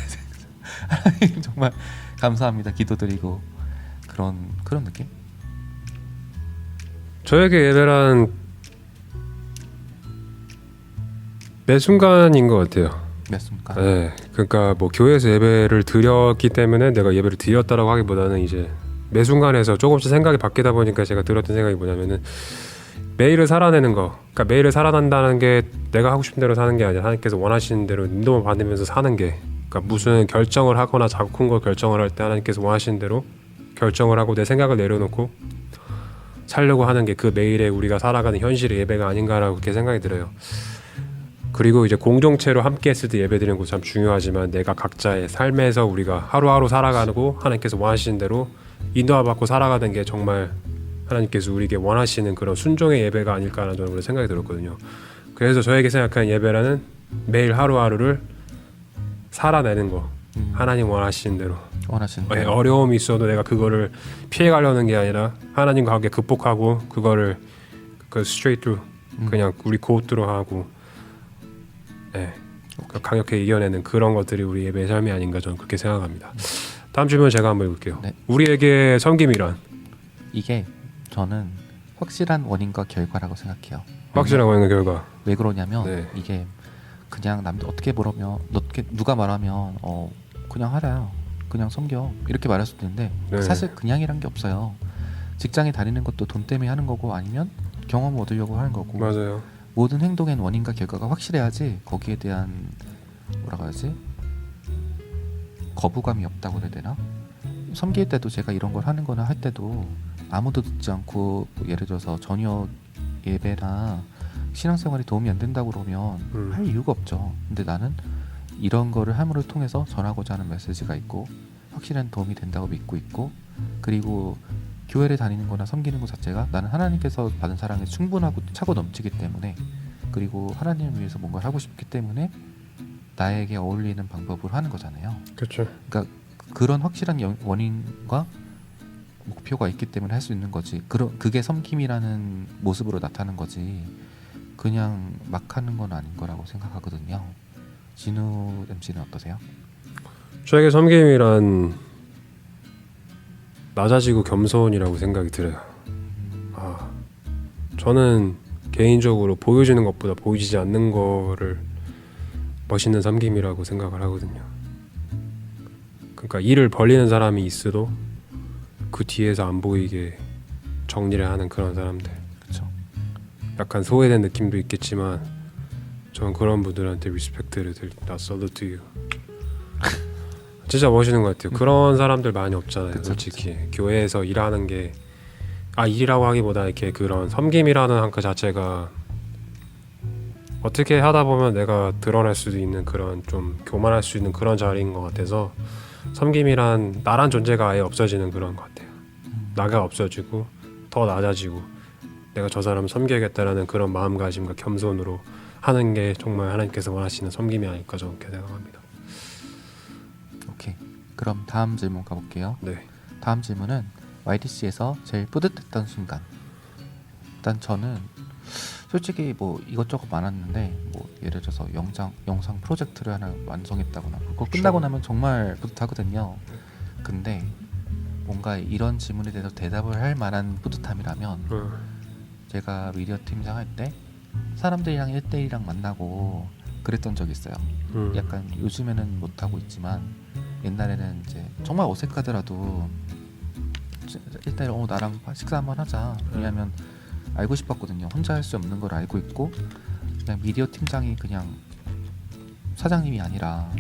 하나님 정말 감사합니다 기도드리고 그런 느낌? 저에게 예배란 매 순간인 것 같아요. 몇 순간? 네, 그러니까 뭐 교회에서 예배를 드렸기 때문에 내가 예배를 드렸다라고 하기보다는 이제 매 순간에서 조금씩 생각이 바뀌다 보니까 제가 들었던 생각이 뭐냐면은 매일을 살아내는 거. 그러니까 매일을 살아난다는 게 내가 하고 싶은 대로 사는 게 아니라 하나님께서 원하시는 대로 인도만 받으면서 사는 게. 그러니까 무슨 결정을 하거나 작고 큰 걸 결정을 할 때 하나님께서 원하시는 대로 결정을 하고 내 생각을 내려놓고 살려고 하는 게 그 매일에 우리가 살아가는 현실의 예배가 아닌가라고 그렇게 생각이 들어요. 그리고 이제 공동체로 함께 했을 때 예배드리는 거 참 중요하지만 내가 각자의 삶에서 우리가 하루하루 살아가고 하나님께서 원하시는 대로 인도받고 살아가는 게 정말 하나님께서 우리에게 원하시는 그런 순종의 예배가 아닐까라는 저는 그런 생각이 들었거든요. 그래서 저에게 생각하는 예배라는 매일 하루하루를 살아내는 거. 하나님 원하시는 대로. 어려움이 있어도 내가 그거를 피해가려는 게 아니라 하나님과 함께 극복하고 그거를 straight through 그냥 우리 go through 하고 강력하게 이겨내는 그런 것들이 우리 예배의 삶이 아닌가 저는 그렇게 생각합니다. 다음 질문 제가 한번 해볼게요. 네. 우리에게 섬김이란? 이게 저는 확실한 원인과 결과라고 생각해요. 확실한 원인과 결과. 왜 그러냐면 네. 이게 그냥 남들 어떻게 물으면 누가 말하면 그냥 하라 그냥 섬겨 이렇게 말할 수도 있는데 네. 사실 그냥이란 게 없어요. 직장에 다니는 것도 돈 때문에 하는 거고 아니면 경험을 얻으려고 하는 거고 맞아요. 모든 행동엔 원인과 결과가 확실해야지 거기에 대한 뭐라고 해야지 거부감이 없다고 해야 되나? 섬길 때도 제가 이런 걸 하는 거나 할 때도 아무도 듣지 않고 뭐 예를 들어서 전혀 예배나 신앙생활이 도움이 안 된다고 그러면 할 이유가 없죠. 근데 나는 이런 거를 함으로 통해서 전하고자 하는 메시지가 있고 확실한 도움이 된다고 믿고 있고 그리고 교회를 다니는 거나 섬기는 것 자체가 나는 하나님께서 받은 사랑에 충분하고 차고 넘치기 때문에 그리고 하나님을 위해서 뭔가를 하고 싶기 때문에 나에게 어울리는 방법으로 하는 거잖아요. 그렇죠. 그러니까 그런 확실한 원인과 목표가 있기 때문에 할 수 있는 거지. 그게 섬김이라는 모습으로 나타나는 거지. 그냥 막 하는 건 아닌 거라고 생각하거든요. 진우 MC는 어떠세요? 저에게 섬김이란 낮아지고 겸손이라고 생각이 들어요. 저는 개인적으로 보여지는 것보다 보이지 않는 거를 멋있는 섬김이라고 생각을 하거든요. 그러니까 일을 벌리는 사람이 있어도 그 뒤에서 안 보이게 정리를 하는 그런 사람들. 그렇죠. 약간 소외된 느낌도 있겠지만 저는 그런 분들한테 리스펙트를 드립니다. Salute to you. 진짜 멋있는 것 같아요. 그런 사람들 많이 없잖아요. 그쵸, 솔직히 교회에서 일하는 게 일이라고 하기보다 이렇게 그런 섬김이라는 그 자체가 어떻게 하다 보면 내가 드러낼 수도 있는 그런 좀 교만할 수 있는 그런 자리인 것 같아서 섬김이란 나란 존재가 아예 없어지는 그런 것 같아요. 나가 없어지고 더 낮아지고 내가 저 사람을 섬겨야겠다라는 그런 마음가짐과 겸손으로 하는 게 정말 하나님께서 원하시는 섬김이 아닐까 저는 그렇게 생각합니다. 오케이. 그럼 다음 질문 가볼게요. 네. 다음 질문은 YDC에서 제일 뿌듯했던 순간. 일단 저는 솔직히 뭐 이것저것 많았는데 뭐 예를 들어서 영상 프로젝트를 하나 완성했다거나 그거 끝나고 나면 정말 뿌듯하거든요. 근데 뭔가 이런 질문에 대해서 대답을 할 만한 뿌듯함이라면 제가 미디어 팀장 할 때 사람들이랑 1대1이랑 만나고 그랬던 적이 있어요. 약간 요즘에는 못하고 있지만 옛날에는 이제 정말 어색하더라도 일단 나랑 식사 한번 하자. 왜냐면 알고 싶었거든요. 혼자 할 수 없는 걸 알고 있고 그냥 미디어 팀장이 그냥 사장님이 아니라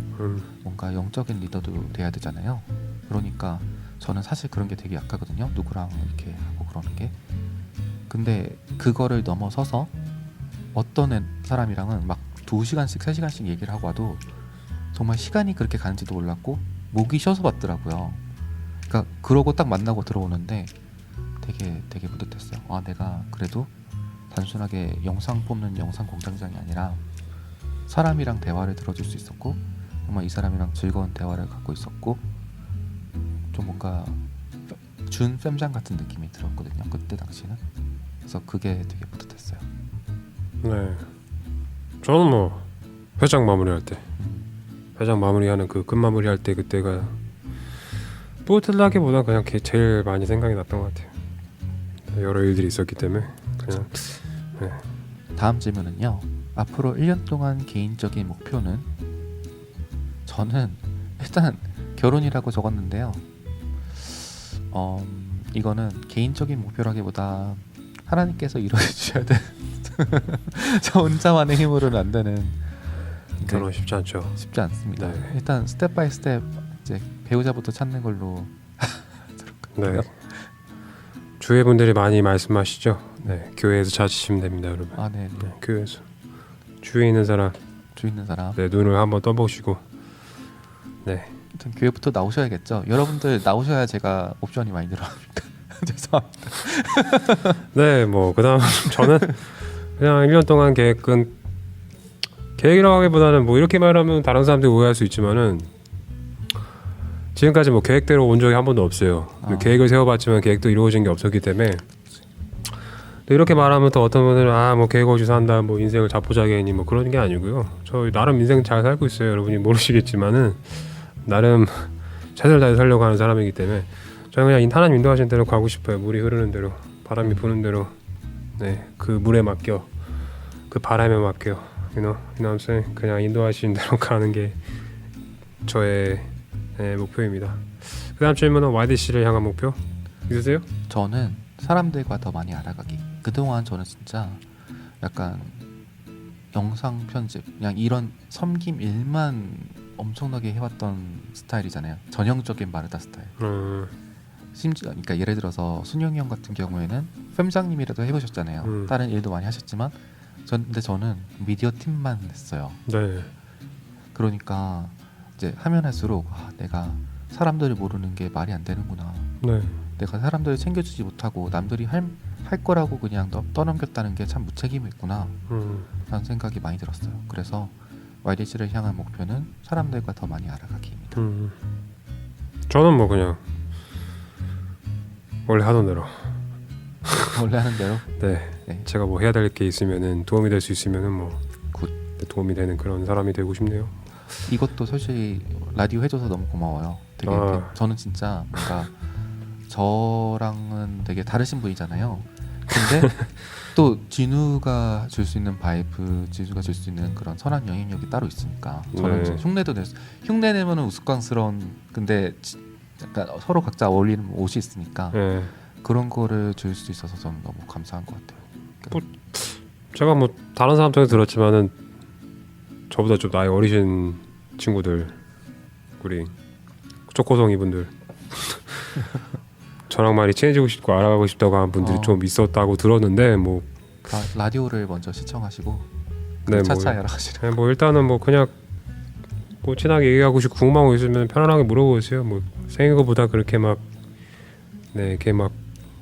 뭔가 영적인 리더도 돼야 되잖아요. 그러니까 저는 사실 그런 게 되게 약하거든요. 누구랑 이렇게 하고 그러는 게. 근데 그거를 넘어서서 어떤 사람이랑은 막 2시간씩 3시간씩 얘기를 하고 와도 정말 시간이 그렇게 가는지도 몰랐고 목이 쉬어서 봤더라고요. 그러니까 그러고 딱 만나고 들어오는데 되게 뿌듯했어요. 내가 그래도 단순하게 영상 뽑는 영상 공장장이 아니라 사람이랑 대화를 들어줄 수 있었고 정말 이 사람이랑 즐거운 대화를 갖고 있었고 좀 뭔가 준 fem장 같은 느낌이 들었거든요. 그때 당시는. 그래서 그게 되게 뿌듯했어요. 네. 저는 뭐 회장 마무리할 때, 회장 마무리하는 그 끝마무리할 때 그때가 뿌듯하기보다 그냥 제일 많이 생각이 났던 것 같아요. 여러 일들이 있었기 때문에 그냥. 네. 다음 질문은요. 앞으로 1년 동안 개인적인 목표는? 저는 일단 결혼이라고 적었는데요. 이거는 개인적인 목표라기보다 하나님께서 이루어 주셔야 돼. 저 혼자만의 힘으로는 안 되는. 결혼 쉽지 않죠. 쉽지 않습니다. 네. 일단 스텝 바이 스텝 이제 배우자부터 찾는 걸로. 네. 주위 분들이 많이 말씀하시죠. 네, 교회에서 찾으시면 됩니다, 여러분. 아, 네. 네, 교회에서 주위에 있는 사람, 주 있는 사람. 네, 눈을 한번 떠보시고, 네, 일단 교회부터 나오셔야겠죠. 여러분들 나오셔야 제가 옵션이 많이 늘어납니다. 죄송합니다. 네, 뭐 그다음 저는 그냥 1년 동안 계획이라고 하기보다는 뭐 이렇게 말하면 다른 사람들이 오해할 수 있지만은 지금까지 뭐 계획대로 온 적이 한 번도 없어요. 계획을 세워봤지만 계획도 이루어진 게 없었기 때문에. 또 이렇게 말하면 또 어떤 분들은 뭐 계획 없이 산다, 뭐 인생을 자포자기하니 뭐 그런 게 아니고요. 저 나름 인생 잘 살고 있어요. 여러분이 모르시겠지만은 나름 최선을 다해 살려고 하는 사람이기 때문에 저는 그냥 하나님 인도하신 대로 가고 싶어요. 물이 흐르는 대로, 바람이 부는 대로, 네, 그 물에 맡겨, 그 바람에 맡겨, you know what I'm saying? 그냥 인도하신 대로 가는 게 저의 목표입니다. 그다음 질문은 YDC를 향한 목표 있으세요? 저는 사람들과 더 많이 알아가기. 그동안 저는 진짜 약간 영상 편집 그냥 이런 섬김 일만 엄청나게 해왔던 스타일이잖아요. 전형적인 마르다 스타일. 심지어 그러니까 예를 들어서 순영이 형 같은 경우에는 fem장님이라도 해보셨잖아요. 다른 일도 많이 하셨지만 근데 저는 미디어 팀만 했어요. 네. 그러니까 이제 하면 할수록 내가 사람들을 모르는 게 말이 안 되는구나. 네. 내가 사람들을 챙겨주지 못하고 남들이 할 거라고 그냥 떠넘겼다는 게 참 무책임했구나 라는 생각이 많이 들었어요. 그래서 YDC를 향한 목표는 사람들과 더 많이 알아가기입니다. 저는 뭐 그냥 원래 하던 대로 원래 하는 대로. 네. 네. 제가 뭐 해야 될 게 있으면은 도움이 될 수 있으면은 뭐 굿. 도움이 되는 그런 사람이 되고 싶네요. 이것도 솔직히 라디오 해줘서 너무 고마워요. 되게 저는 진짜 뭔가 저랑은 되게 다르신 분이잖아요. 근데 또 진우가 줄 수 있는 바이브, 진우가 줄 수 있는 그런 선한 영향력이 따로 있으니까 저는 네. 흉내도 흉내 내면은 우스꽝스러운 근데 약간 서로 각자 어울리는 옷이 있으니까 네. 그런 거를 줄 수 있어서 저는 너무 감사한 것 같아요. 제가 뭐 다른 사람 통해 들었지만은 저보다 좀 나이 어리신 친구들, 우리 초코송이 분들 저랑 많이 친해지고 싶고 알아가고 싶다고 하는 분들이 좀 있었다고 들었는데 뭐 라디오를 먼저 시청하시고 네, 차차 알아가시는. 네, 뭐 일단은 뭐 그냥 뭐 친하게 얘기하고 싶고 궁금한 거 있으면 편안하게 물어보세요. 뭐 생긴 거보다 그렇게 막 이렇게 막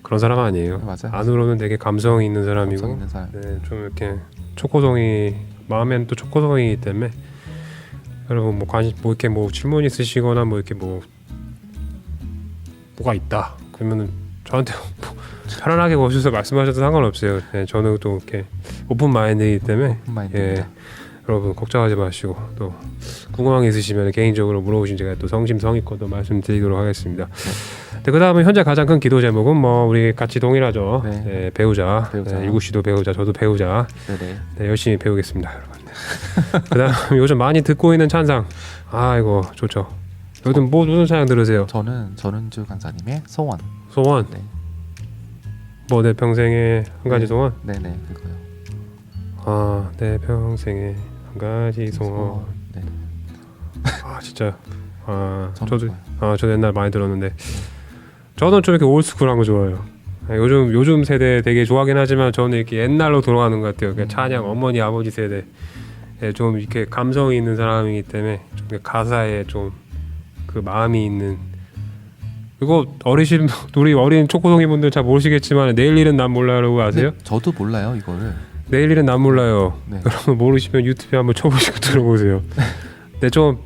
그런 사람 아니에요. 맞아요. 안으로는 되게 감성이 있는 사람이고, 감성 있는 사람. 네, 좀 이렇게 초코송이 마음엔 또 초코송이이기 때문에 여러분 뭐 관심 뭐 이렇게 뭐 질문 있으시거나 뭐 이렇게 뭐가 있다 그러면은 저한테 뭐 편안하게 오셔서 말씀하셔도 상관없어요. 네, 저는 또 이렇게 오픈 마인드이기 때문에 오픈마인드입니다. 여러분 걱정하지 마시고 또 궁금한 게 있으시면 개인적으로 물어보시면 제가 또 성심성의껏 또 말씀드리도록 하겠습니다. 네, 그다음에 현재 가장 큰 기도 제목은 뭐 우리 같이 동일하죠. 네. 네, 배우자. 네, 유구 씨도 배우자, 저도 배우자. 네네. 네, 열심히 배우겠습니다, 여러분. 그다음 요즘 많이 듣고 있는 찬상. 이거 좋죠. 요즘 무슨 찬양 들으세요? 저는 전은주 간사님의 소원. 소원. 네. 뭐 내 평생의 한 가지 소원. 네네 그거요. 내 평생의 한 가지 소원. 네. 진짜. 저도 저도 저도 옛날 많이 들었는데 저는 좀 이렇게 올스쿨한 거 좋아해요. 요즘 세대 되게 좋아하긴 하지만 저는 이렇게 옛날로 돌아가는 것 같아요. 그러니까 찬양 어머니 아버지 세대 좀 이렇게 감성이 있는 사람이기 때문에 좀 가사에 좀 그 마음이 있는. 이거 우리 어린 초코송이 분들 잘 모르시겠지만 내일 일은 난 몰라요라고 아세요? 저도 몰라요 이거를. 내일 일은 난 몰라요. 네. 여러분 모르시면 유튜브에 한번 쳐보시고 들어보세요. 근데 좀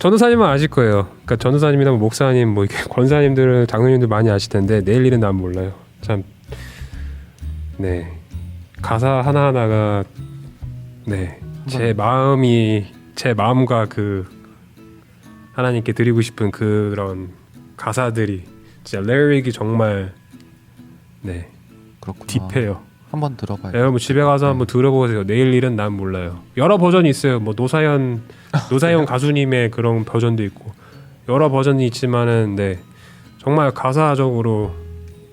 전도사님은 아실 거예요. 그러니까 전도사님이나 뭐 목사님, 뭐 이렇게 권사님들은 장로님들 많이 아실 텐데 내일 일은 난 몰라요. 참, 네 가사 하나 하나가 제 마음과 그 하나님께 드리고 싶은 그런 가사들이 진짜 리릭이 정말 그렇구나. 딥해요. 한번 들어봐요. 여러분 집에 가서 한번 들어보세요. 내일 일은 난 몰라요. 여러 버전이 있어요. 뭐 노사연 가수님의 그런 버전도 있고 여러 버전이 있지만은 정말 가사적으로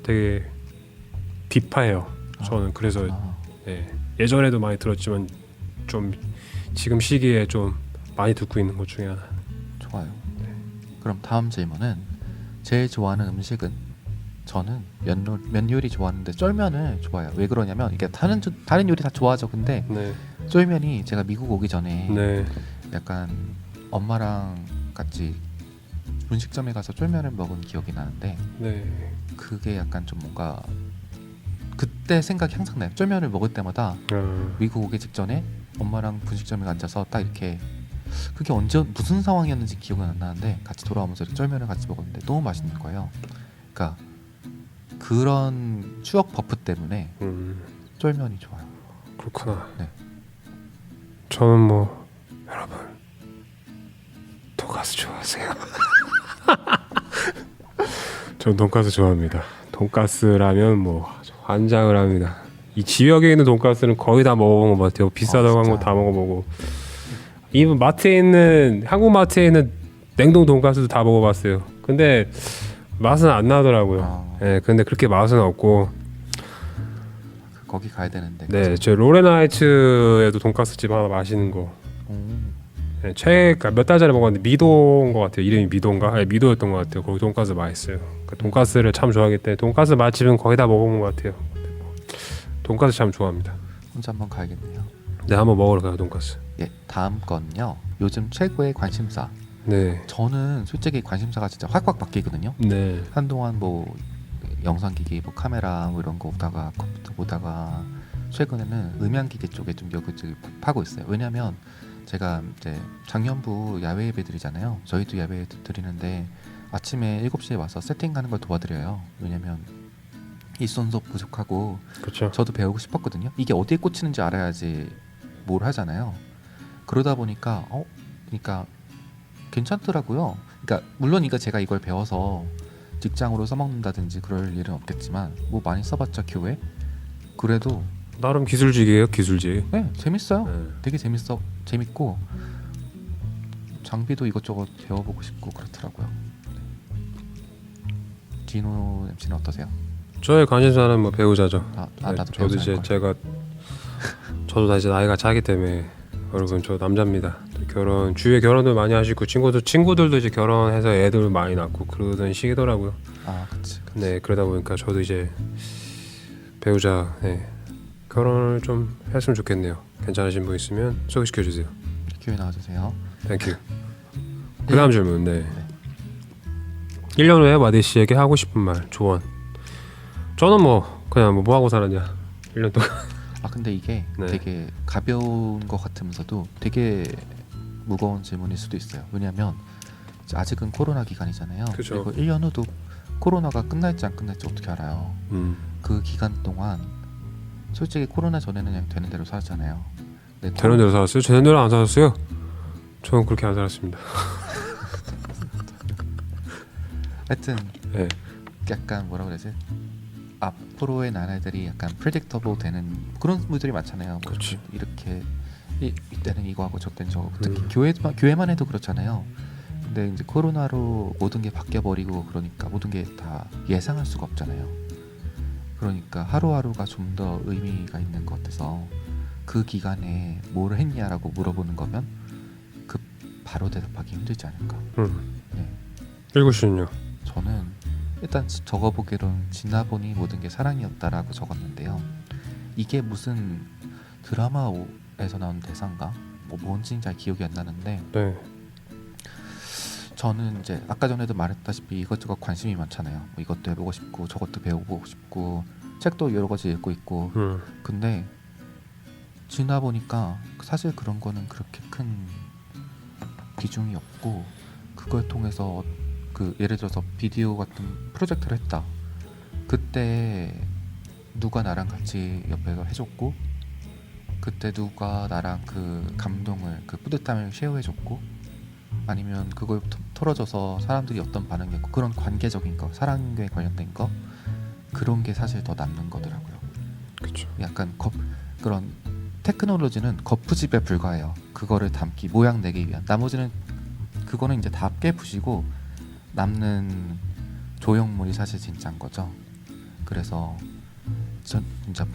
되게 딥해요. 저는 그래서 예전에도 많이 들었지만 좀 지금 시기에 좀 많이 듣고 있는 것 중에 하나. 좋아요. 그럼 다음 질문은 제일 좋아하는 음식은? 저는 면 요리 좋아하는데 쫄면을 좋아해요. 왜 그러냐면 이게 다른 요리 다 좋아하죠. 근데 쫄면이 제가 미국 오기 전에 약간 엄마랑 같이 분식점에 가서 쫄면을 먹은 기억이 나는데 그게 약간 좀 뭔가 그때 생각이 항상 나요. 쫄면을 먹을 때마다 미국 오기 직전에 엄마랑 분식점에 앉아서 딱 이렇게 그게 언제 무슨 상황이었는지 기억은 안 나는데 같이 돌아오면서 이렇게 쫄면을 같이 먹었는데 너무 맛있는 거예요. 그러니까 그런 추억 버프 때문에 쫄면이 좋아요. 그렇구나. 네. 저는 뭐 여러분 돈가스 좋아하세요? 전 돈가스 좋아합니다. 돈가스라면 뭐 환장을 합니다. 이 지역에 있는 돈가스는 거의 다 먹어본 것 같아요. 비싸다고 한 거 다 먹어보고 이 마트에 있는 한국 마트에 있는 냉동 돈가스도 다 먹어봤어요. 근데 맛은 안 나더라고요. 근데 그렇게 맛은 없고 거기 가야 되는데. 저 로렌하이츠에도 돈가스 집 하나 맛있는 거. 몇 달 전에 먹었는데 미도인 것 같아요. 이름이 미도인가? 미도였던 것 같아요. 거기 돈가스 맛있어요. 돈가스를 참 좋아하기 때문에 돈가스 맛집은 거의 다 먹어본 것 같아요. 돈가스 참 좋아합니다. 혼자 한번 가야겠네요. 네, 한번 먹으러 가요 돈가스. 예, 다음 건요. 요즘 최고의 관심사. 저는 솔직히 관심사가 진짜 확확 바뀌거든요. 한동안 뭐 영상기기, 뭐 카메라 뭐 이런 거 보다가 컴퓨터 보다가 최근에는 음향기기 쪽에 좀 여기저기 파고 있어요. 왜냐면 제가 이제 작년부 야외 예배 드리잖아요. 저희도 야외 드리는데 아침에 7시에 와서 세팅하는 걸 도와드려요. 왜냐면 일손속 부족하고 그렇죠. 저도 배우고 싶었거든요. 이게 어디에 꽂히는지 알아야지 뭘 하잖아요. 그러다 보니까 그러니까 괜찮더라고요. 그러니까 물론 이거 제가 이걸 배워서 직장으로 써먹는다든지 그럴 일은 없겠지만 뭐 많이 써봤자 교회. 그래도 나름 기술직이에요. 기술직. 네, 재밌어요. 되게 재밌고 장비도 이것저것 배워보고 싶고 그렇더라고요. 진호 MC는 어떠세요? 저의 관심사는 뭐 배우자죠. 나도 저도 이제 저도 다 이제 나이가 차기 때문에 여러분 저 남자입니다. 주위에 결혼도 많이 하시고 친구들도 이제 결혼해서 애들 많이 낳고 그러던 시기더라고요. 그치. 네, 그러다 보니까 저도 이제 배우자 결혼을 좀 했으면 좋겠네요. 괜찮으신 분 있으면 소개시켜 주세요. 교회 나와주세요. 땡큐. 그 다음 질문. 1년 후에 와디 씨에게 하고 싶은 말, 조언. 저는 뭐 그냥 뭐 하고 살았냐 1년 동안. 근데 이게 되게 가벼운 것 같으면서도 되게 무거운 질문일 수도 있어요. 왜냐하면 아직은 코로나 기간이잖아요. 그쵸. 그리고 1년 후도 코로나가 끝날지 안 끝날지 어떻게 알아요. 그 기간 동안 솔직히 코로나 전에는 그냥 되는 대로 살았잖아요. 되는 대로 살았어요? 되는 대로 안 살았어요? 저는 그렇게 안 살았습니다. 하여튼 약간 뭐라 그러지? 앞으로의 나날들이 약간 predictable 되는 그런 분들이 많잖아요. 뭐 이렇게 이때는 이거 하고 저때는 저거. 특히 교회만 해도 그렇잖아요. 근데 이제 코로나로 모든 게 바뀌어 버리고 그러니까 모든 게 다 예상할 수가 없잖아요. 그러니까 하루하루가 좀 더 의미가 있는 것 같아서 그 기간에 뭘 했냐라고 물어보는 거면 그 바로 대답하기 힘들지 않을까. 읽으시는요? 저는 일단 적어보기로는 지나보니 모든 게 사랑이었다라고 적었는데요. 이게 무슨 드라마에서 나온 대사인가? 뭐 뭔지는 잘 기억이 안 나는데 저는 이제 아까 전에도 말했다시피 이것저것 관심이 많잖아요. 뭐 이것도 해보고 싶고 저것도 배워보고 싶고 책도 여러 가지 읽고 있고 근데 지나보니까 사실 그런 거는 그렇게 큰 비중이 없고 그걸 통해서 그 예를 들어서 비디오 같은 프로젝트를 했다. 그때 누가 나랑 같이 옆에서 해줬고 그때 누가 나랑 그 감동을 그 뿌듯함을 쉐어해줬고 아니면 그걸 털어줘서 사람들이 어떤 반응이었고 그런 관계적인 거 사랑에 관련된 거 그런 게 사실 더 남는 거더라고요. 그렇죠. 약간 그런 테크놀로지는 거푸집에 불과해요. 그거를 담기 모양 내기 위한 나머지는 그거는 이제 다 깨부시고 남는 조형물이 사실 진짜인 거죠. 그래서 전 진짜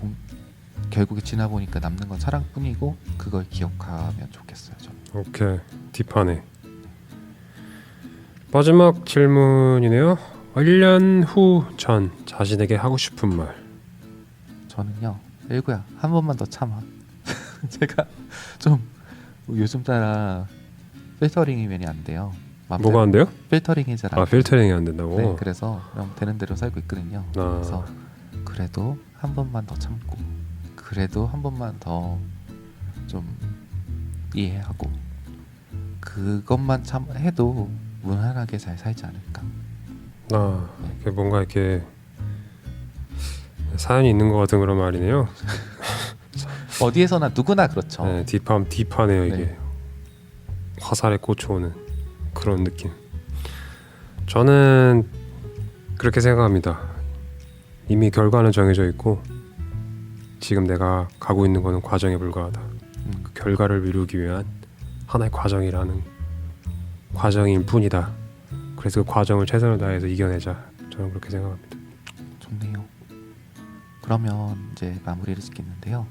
결국에 지나 보니까 남는 건 사랑뿐이고 그걸 기억하면 좋겠어요. 저는. 오케이, 딥하네. 마지막 질문이네요. 1년 후 전 자신에게 하고 싶은 말. 저는요, 일구야 한 번만 더 참아. 제가 좀 요즘 따라 필터링이 많이 안 돼요. 뭐가 안 돼요? 필터링이 잘 안 돼요. 필터링이 안 된다고? 네, 그래서 그냥 되는 대로 살고 있거든요. 그래서 그래도 한 번만 더 참고, 그래도 한 번만 더 좀 이해하고, 그것만 참 해도 무난하게 잘 살지 않을까. 이렇게 뭔가 이렇게 사연이 있는 것 같은 그런 말이네요. 어디에서나 누구나 그렇죠. 네, 딥하네요 이게. 네. 화살에 꽂혀오는 그런 느낌. 저는 그렇게 생각합니다. 이미 결과는 정해져 있고 지금 내가 가고 있는 거는 과정에 불과하다. 그 결과를 이루기 위한 하나의 과정일 뿐이다. 그래서 그 과정을 최선을 다해서 이겨내자. 저는 그렇게 생각합니다. 좋네요. 그러면 이제 마무리를 짓겠는데요.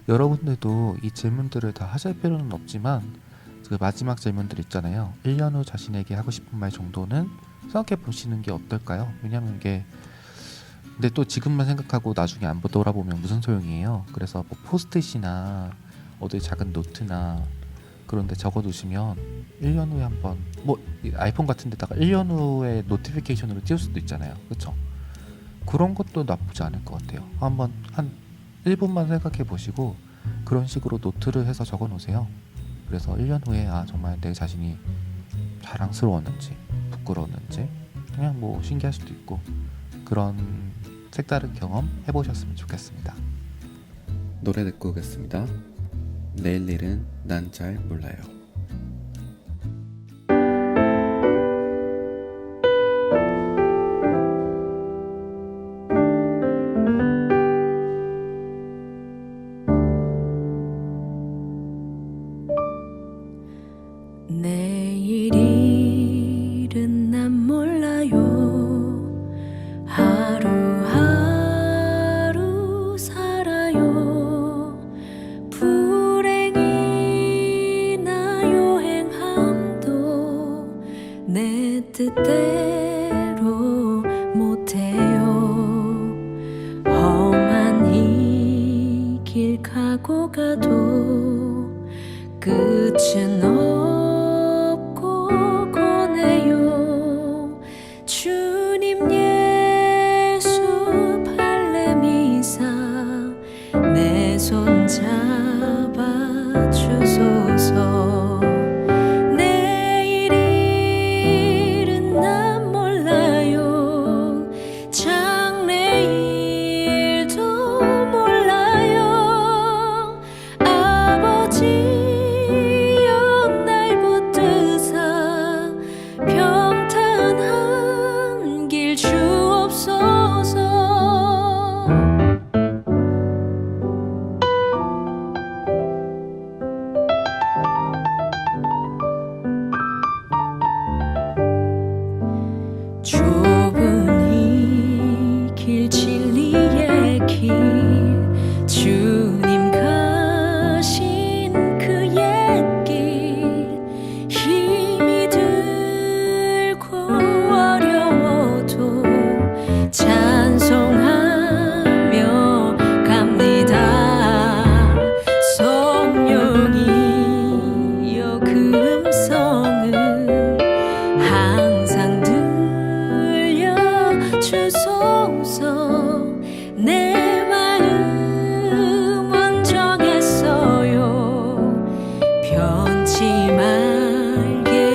여러분들도 이 질문들을 다 하실 필요는 없지만 그 마지막 질문들 있잖아요. 1년 후 자신에게 하고 싶은 말 정도는 생각해 보시는 게 어떨까요? 왜냐면 이게 근데 또 지금만 생각하고 나중에 안 돌아보면 무슨 소용이에요. 그래서 뭐 포스트잇이나 어디 작은 노트나 그런데 적어두시면 1년 후에 한번 뭐 아이폰 같은 데다가 1년 후에 노티피케이션으로 띄울 수도 있잖아요. 그렇죠? 그런 것도 나쁘지 않을 것 같아요. 한번 한 1분만 생각해 보시고 그런 식으로 노트를 해서 적어 놓으세요. 그래서 1년 후에 정말 내 자신이 자랑스러웠는지 부끄러웠는지 그냥 뭐 신기할 수도 있고 그런 색다른 경험 해보셨으면 좋겠습니다. 노래 듣고 오겠습니다. 내일 일은 난 잘 몰라요. 내일 일은 난 몰라요. 하루하루 살아요. 불행이나 여행함도 내 뜻대로 못해요. 험한 이 길 가고 가도 끝은 없고 거네요. 주님 예수 발레미사 내 손 잡아 주소서. 내일 일은 난 몰라요. 장래일도 몰라요. 아버지여 날 붙드사 평탄한 길 주옵소서. 좁은 이 길 진리의 길 주님 가신 그 옛길 힘이 들고 어려워도 찬송하며 갑니다. 성령이여 그 음성을 항상 들려주소서. 내 마음은 정했어요. 변치 말게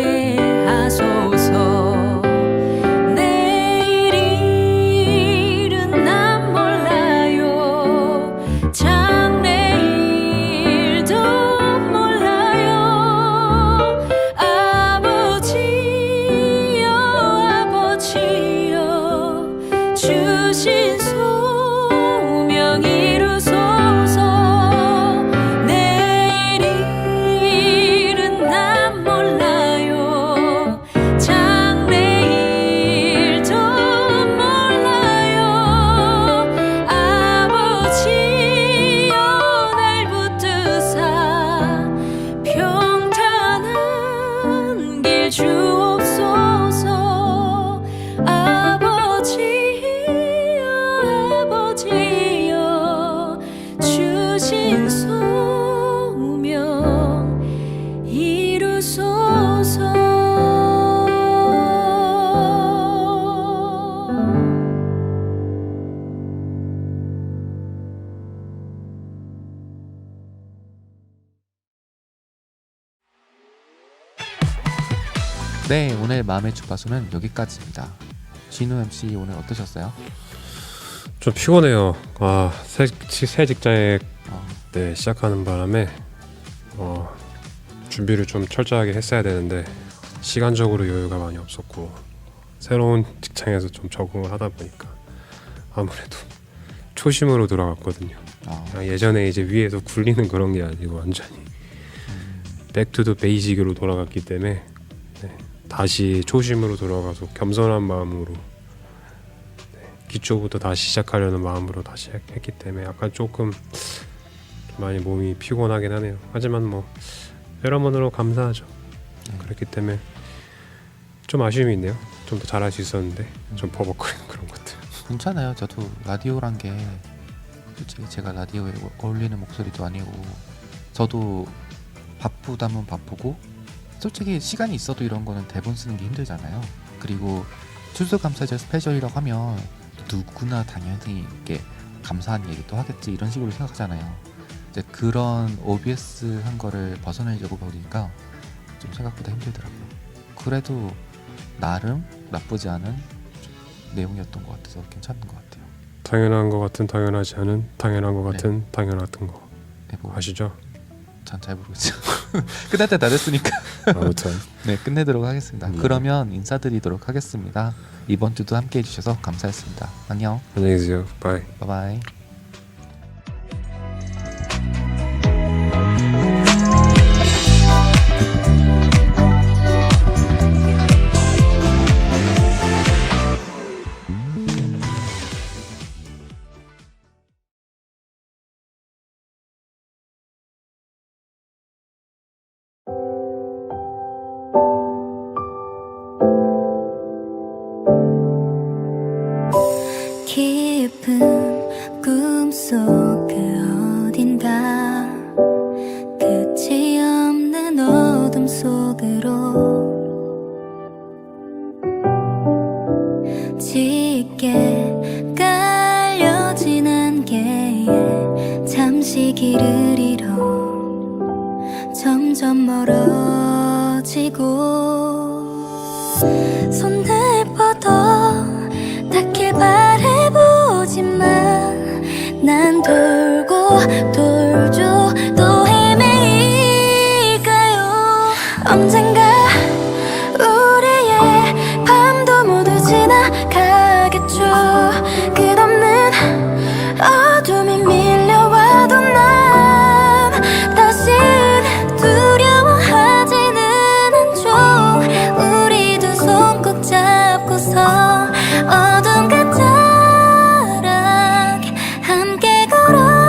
네, 오늘 마음의 주파수는 여기까지입니다. 진우 MC 오늘 어떠셨어요? 좀 피곤해요. 새 직장에 어, 네, 시작하는 바람에 준비를 좀 철저하게 했어야 되는데 시간적으로 여유가 많이 없었고 새로운 직장에서 좀 적응을 하다 보니까 아무래도 초심으로 돌아갔거든요. 그냥 예전에 이제 위에서 굴리는 그런 게 아니고 완전히 백투더 베이직으로 돌아갔기 때문에 네, 다시 초심으로 돌아가서 겸손한 마음으로 기초부터 다시 시작하려는 마음으로 다시 했기 때문에 약간 조금 많이 몸이 피곤하긴 하네요. 하지만 뭐 여러모로 감사하죠. 그렇기 때문에 좀 아쉬움이 있네요. 좀 더 잘할 수 있었는데 좀 버벅거리는 그런 것들. 괜찮아요. 저도 라디오란 게 솔직히 제가 라디오에 어울리는 목소리도 아니고 저도 바쁘다면 바쁘고 솔직히 시간이 있어도 이런 거는 대본 쓰는 게 힘들잖아요. 그리고 추수감사절 스페셜이라고 하면 누구나 당연히 이렇게 감사한 얘기도 하겠지 이런 식으로 생각하잖아요. 이제 그런 OBS한 거를 벗어내려고 보니까 좀 생각보다 힘들더라고요. 그래도 나름 나쁘지 않은 내용이었던 것 같아서 괜찮은 것 같아요. 당연한 것 같은 당연하지 않은 당연한 것 같은 당연했던 거 네, 뭐 아시죠? 전 잘 모르겠죠. 끝날 때 다 됐으니까 아무튼 네, 끝내도록 하겠습니다. 네. 그러면 인사드리도록 하겠습니다. 이번 주도 함께 해주셔서 감사했습니다. 안녕. 안녕히 계세요. 바이. 바이바이. 깊은 꿈속 그 어딘가 끝이 없는 어둠 속으로 짙게 깔려진 안개에 잠시 길을 잃어 점점 멀어지고 손을 뻗어 닿길 바래보지만 난 돌고 돌죠 또 헤매일까요 언젠가 우리의 밤도 모두 지나가겠죠 끝없는 어둠이 밀려와도 난 다신 두려워하지는 않죠 우리 두 손 꼭 잡고서 어둠 끝자락 함께 걸어갈게요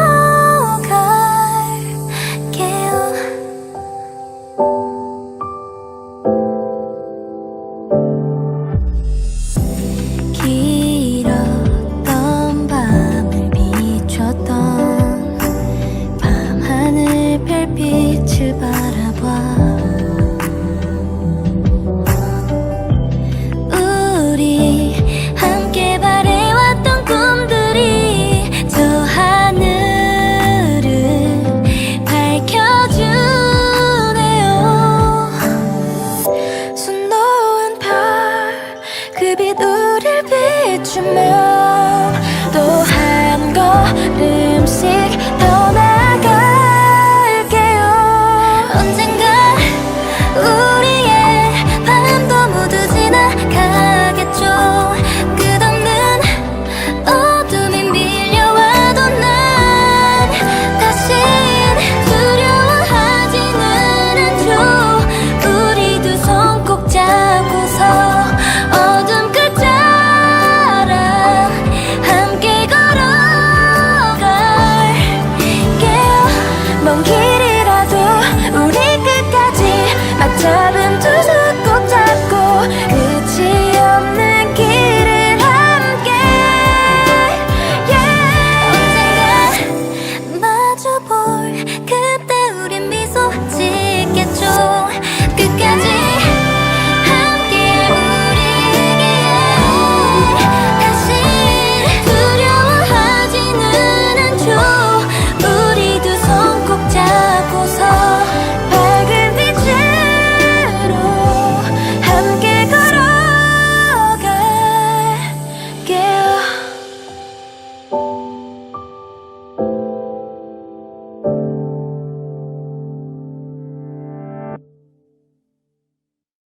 길었던 밤을 비췄던 밤하늘 별빛을 바라봐 우리 함께 바래왔던 꿈들이 저 하늘을 밝혀주네요 순도한 별 그 빛 우릴 비추면 또 한 걸음씩 더 나아갈게요 언젠가